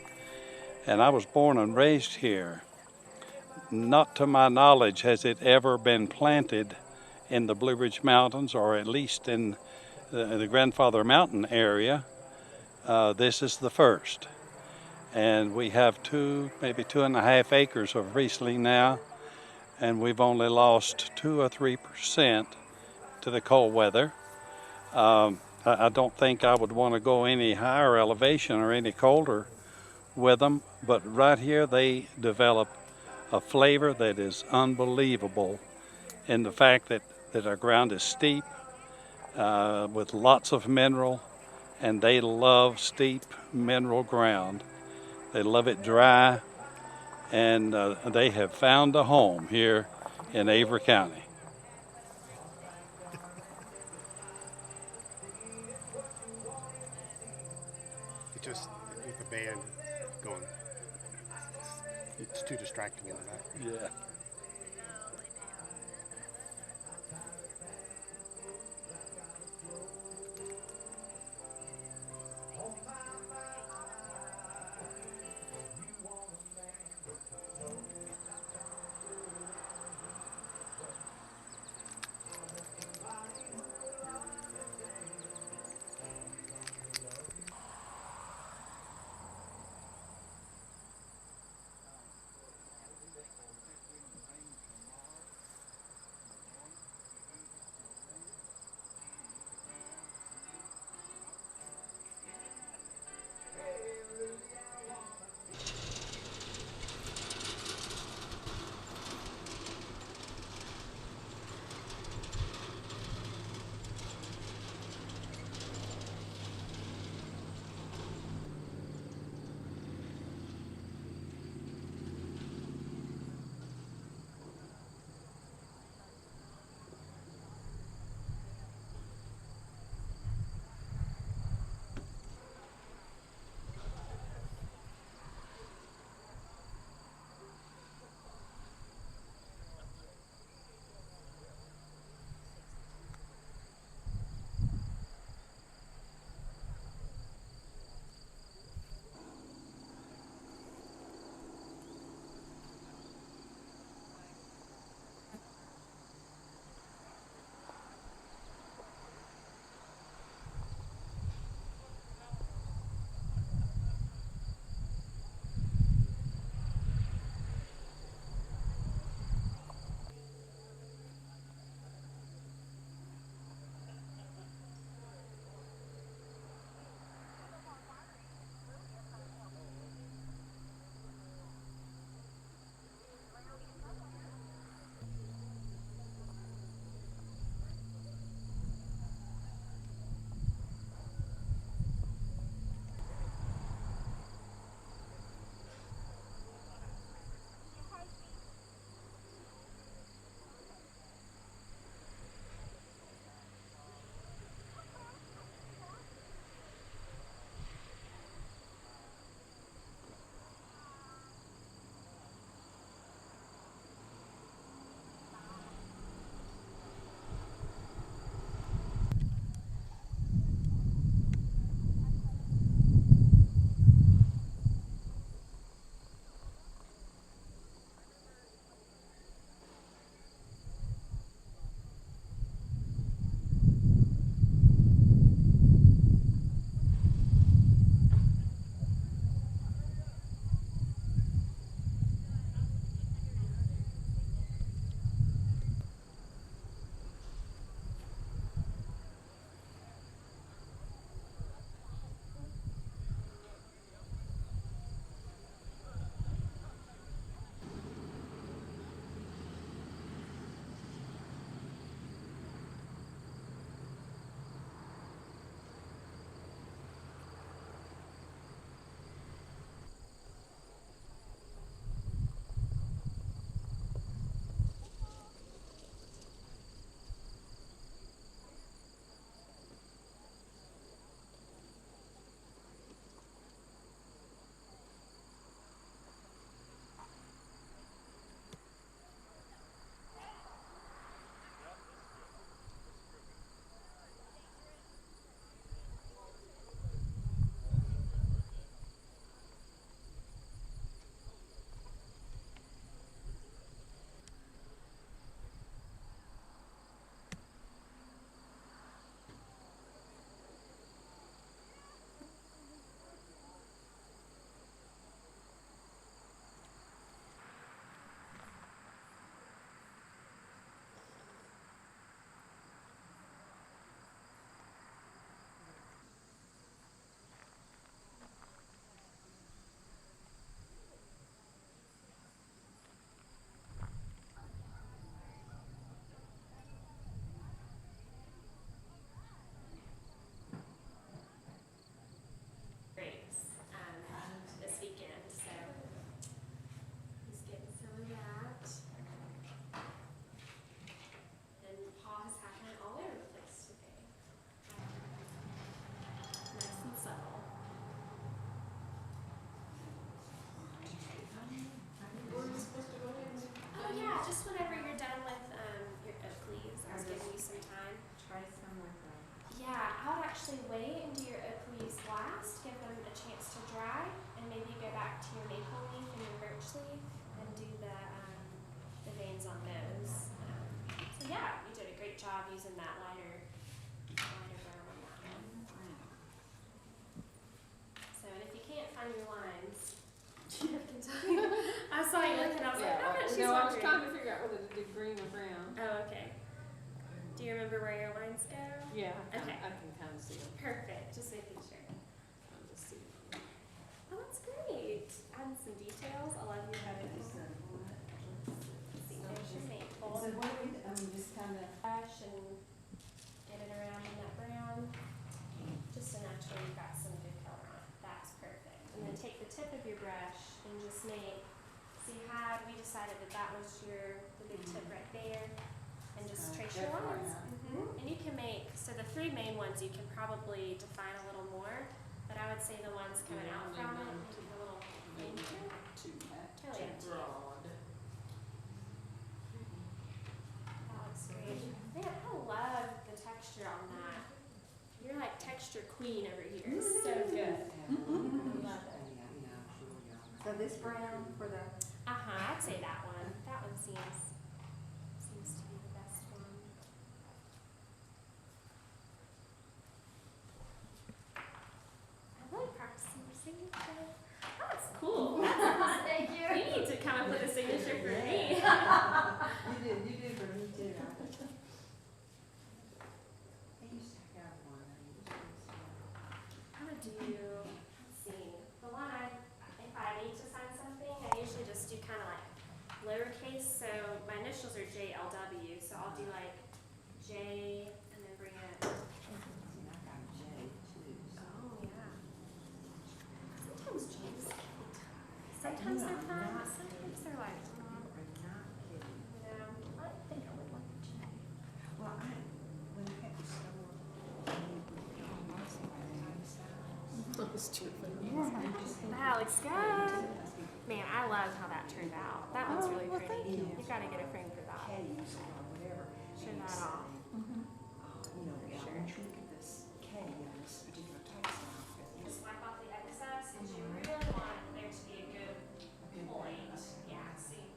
and I was born and raised here. Not to my knowledge has it ever been planted in the Blue Ridge Mountains, or at least in the Grandfather Mountain area. This is the first. And we have maybe 2.5 acres of Riesling now, and we've only lost 2 or 3% to the cold weather. I don't think I would want to go any higher elevation or any colder with them, but right here they develop a flavor that is unbelievable in the fact that our ground is steep with lots of mineral, and they love steep mineral ground. They love it dry, and they have found a home here in Avery County. It just, with the band going, it's too distracting in the back. Yeah. using that lighter brown on that one. So, and if you can't find your lines, I can tell you. I saw you looking, I was like, oh, no, she's No, I was wondering. trying to figure out whether to do green or brown. Oh, okay. Do you remember where your lines go? Yeah, Okay. I can kind of see them. Perfect, just making sure. I'm just seeing them. Oh, that's great. Adding some details. I love you having this. See, there's your maple. So what do we, just kind of. Brush and get it around in that brown. Just to make sure you've got some good color on it. That's perfect. And then take the tip of your brush and just make, see how we decided that was the big tip right there. And just trace your lines. And you can make, so the three main ones you can probably define a little more, but I would say the ones coming out from it, maybe a little fainter. Totally up to you. That looks great. Man, I love the texture on that. You're like texture queen over here. So good. Love it. So this brown for the. I'd say that one. That one seems to be the best one. I like practicing your signature. That's cool. Thank you. You need to come up with a signature for me. You did for me too. I'm gonna do, let's see, the one if I need to sign something, I usually just do kind of like lowercase, so my initials are JLW, so I'll do like J and then bring it. Oh, yeah. Sometimes J's cute. Sometimes they're fun, but sometimes they're like, I think I would like a J. Well, when I had the store, that looks good. Man, I love how that turned out. That one's really pretty. You gotta get a frame for that. Show that off. Just wipe off the excess because you really want there to be a good point. Yeah, see.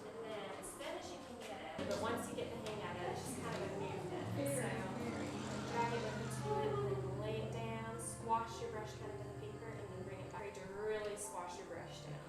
And then as thin as you can get it, but once you get the hang of it, it's just kind of a movement. So drag it over to it and then lay it down, squash your brush kind of in the paper, and then bring it back to really squash your brush down.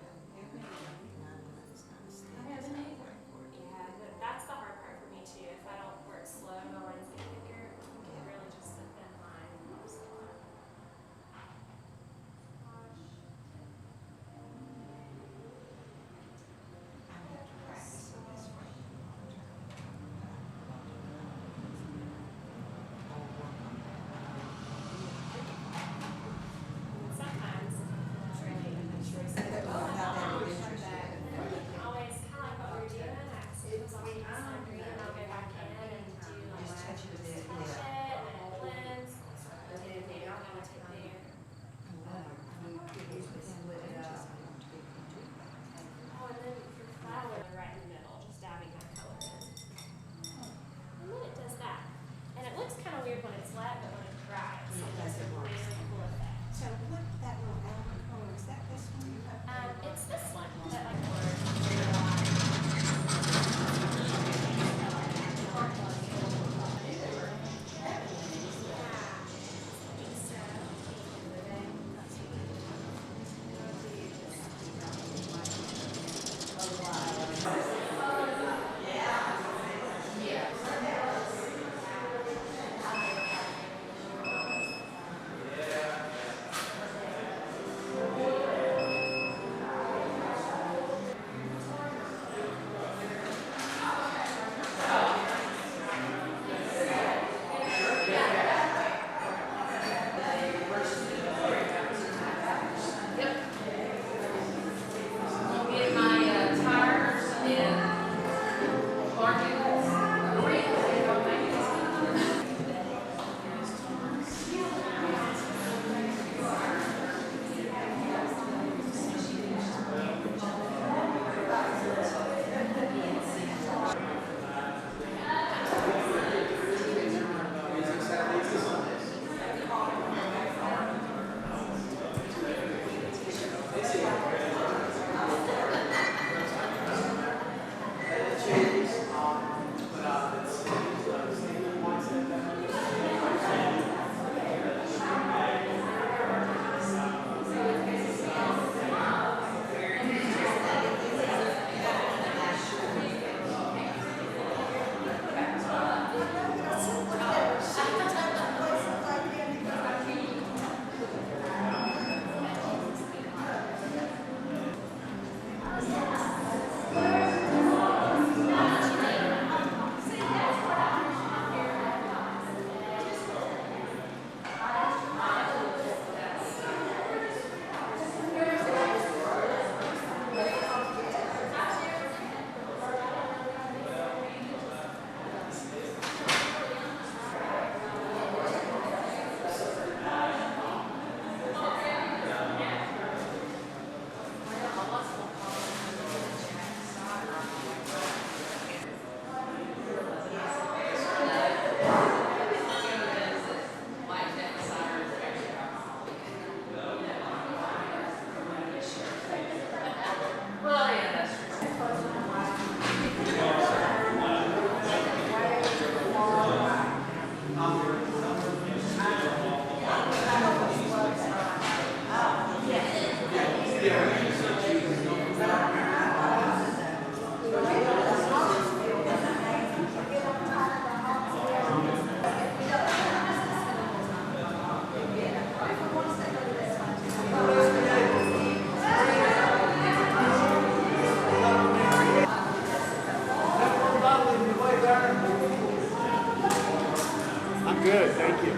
good, thank you.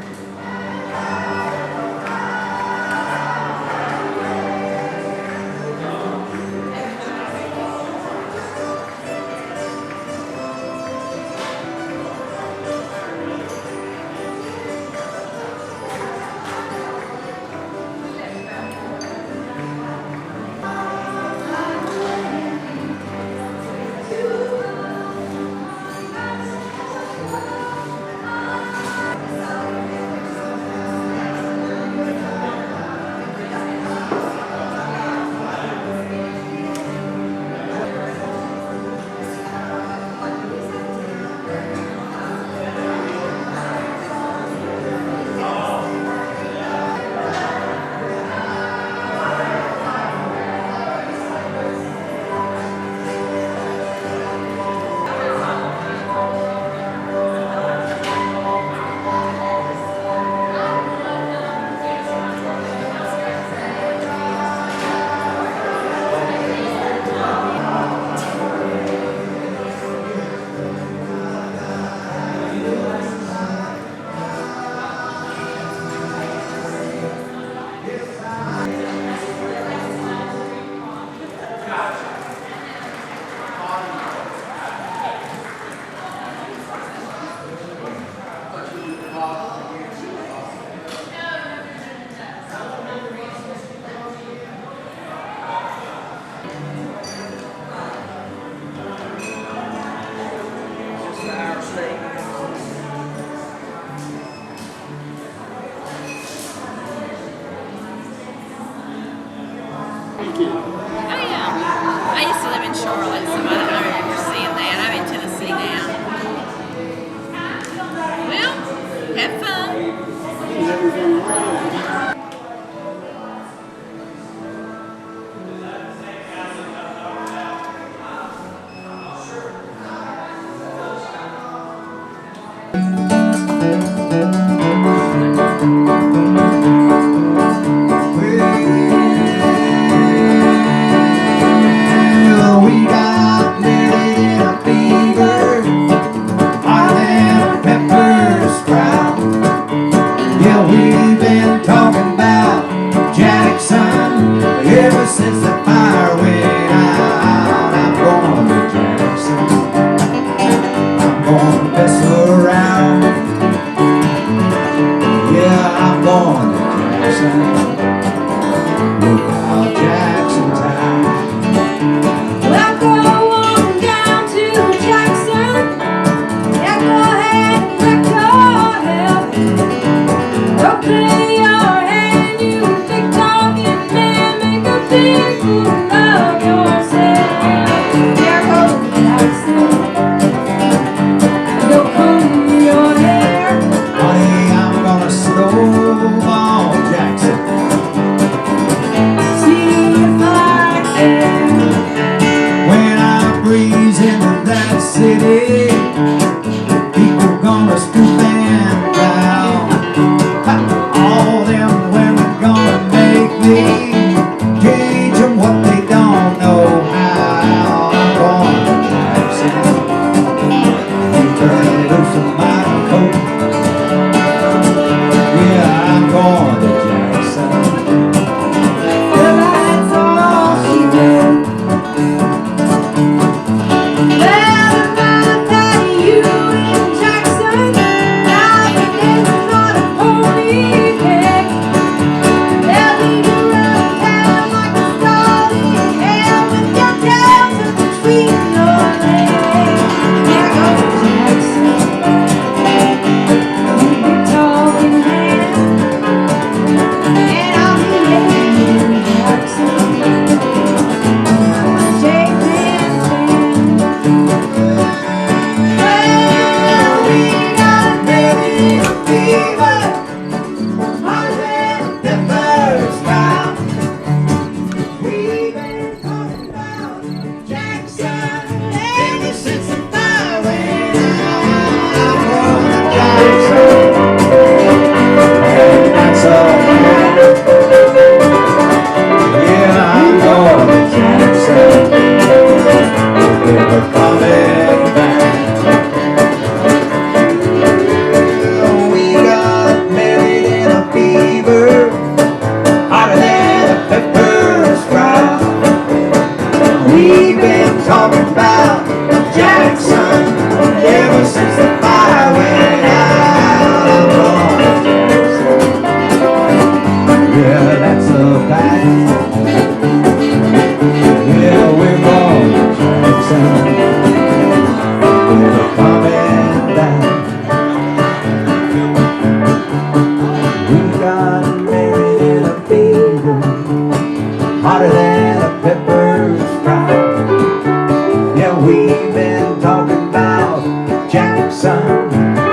Oh yeah. I used to live in Charlotte, so I remember seeing that. I'm in Tennessee now. Well, have fun. Well, we got married in a fever, hot and pepper sprout. Yeah, we've been talking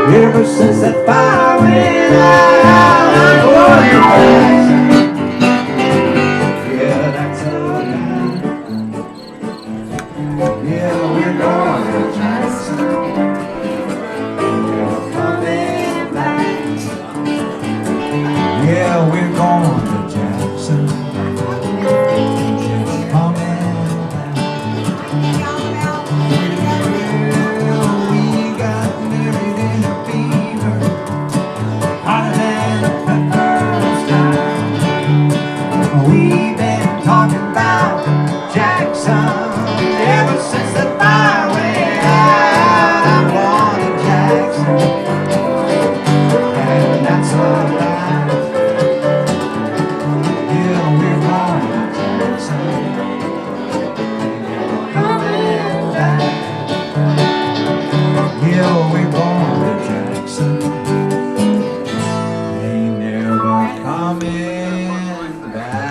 Ever since that fire went out, I'm going to Jackson. Yeah, that's alright. Yeah, we're going to Jackson. We're coming back. Yeah, we're going to Jackson. We're coming back. We got married in a fever, hotter than the first time. We've been talking about Jackson ever since the fire went out. I'm going to Jackson, and that's alright. Yeah, we're going to Jackson. Coming back. Yeah, we're going to Jackson. Ain't never coming back.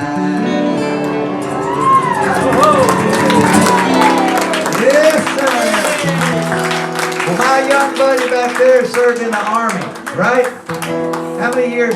Yes, sir. Well, my young buddy back there served in the Army, right? How many years?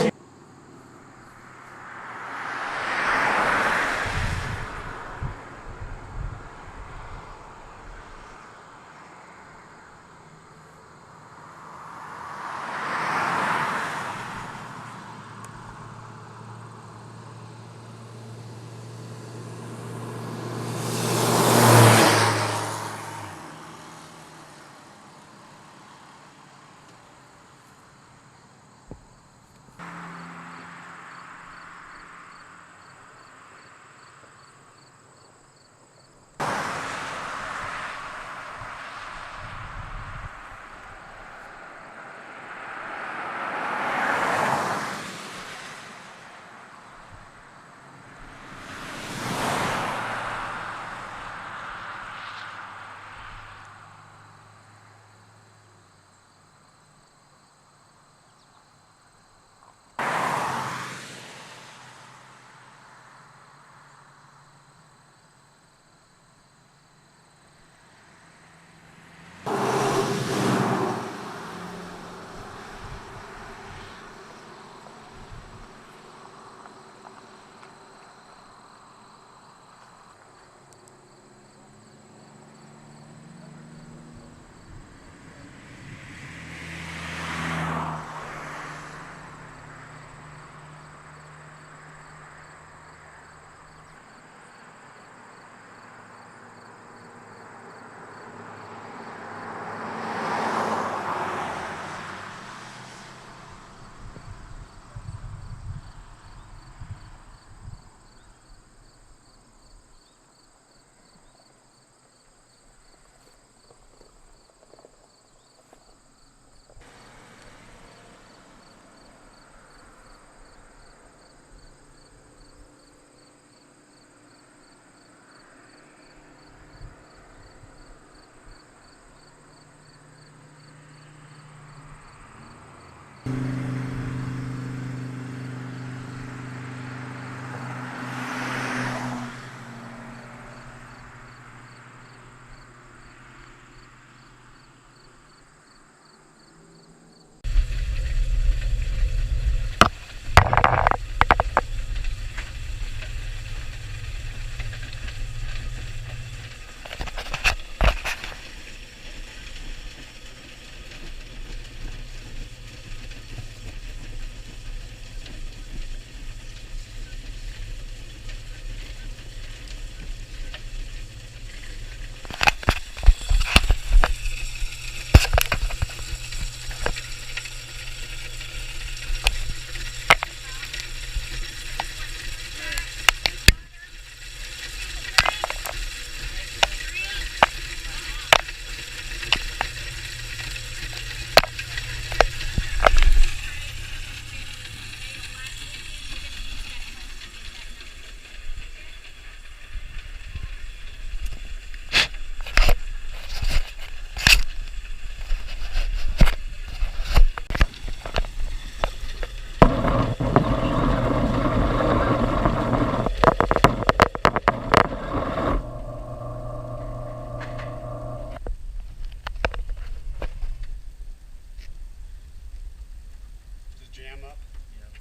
jam up?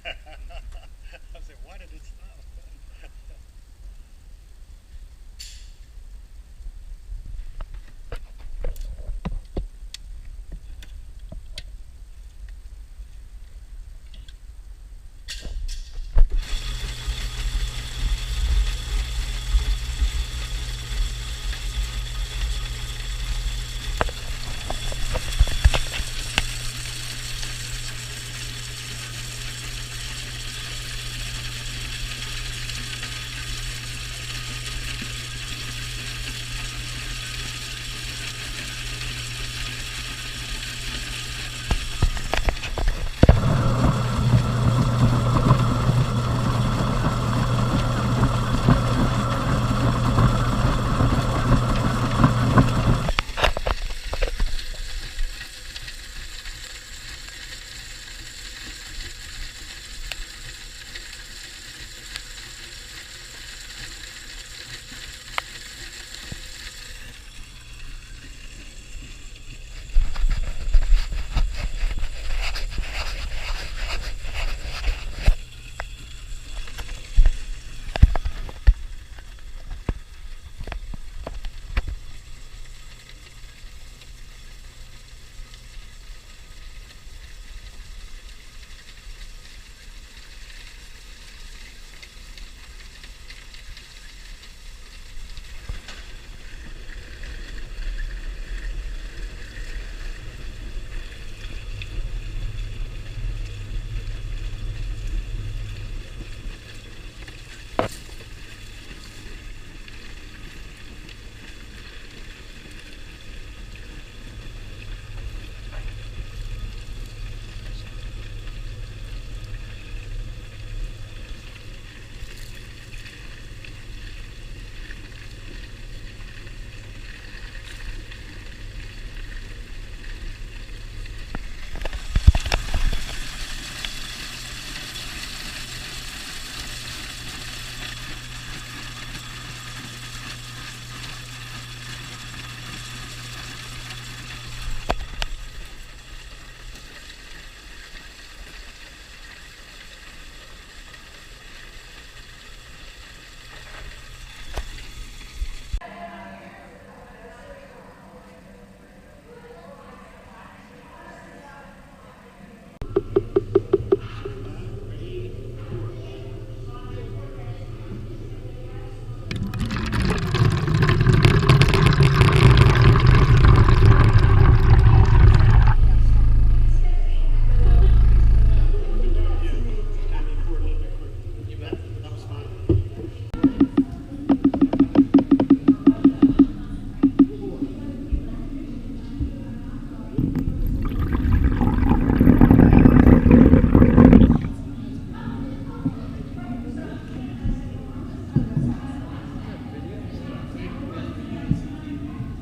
I said, why did this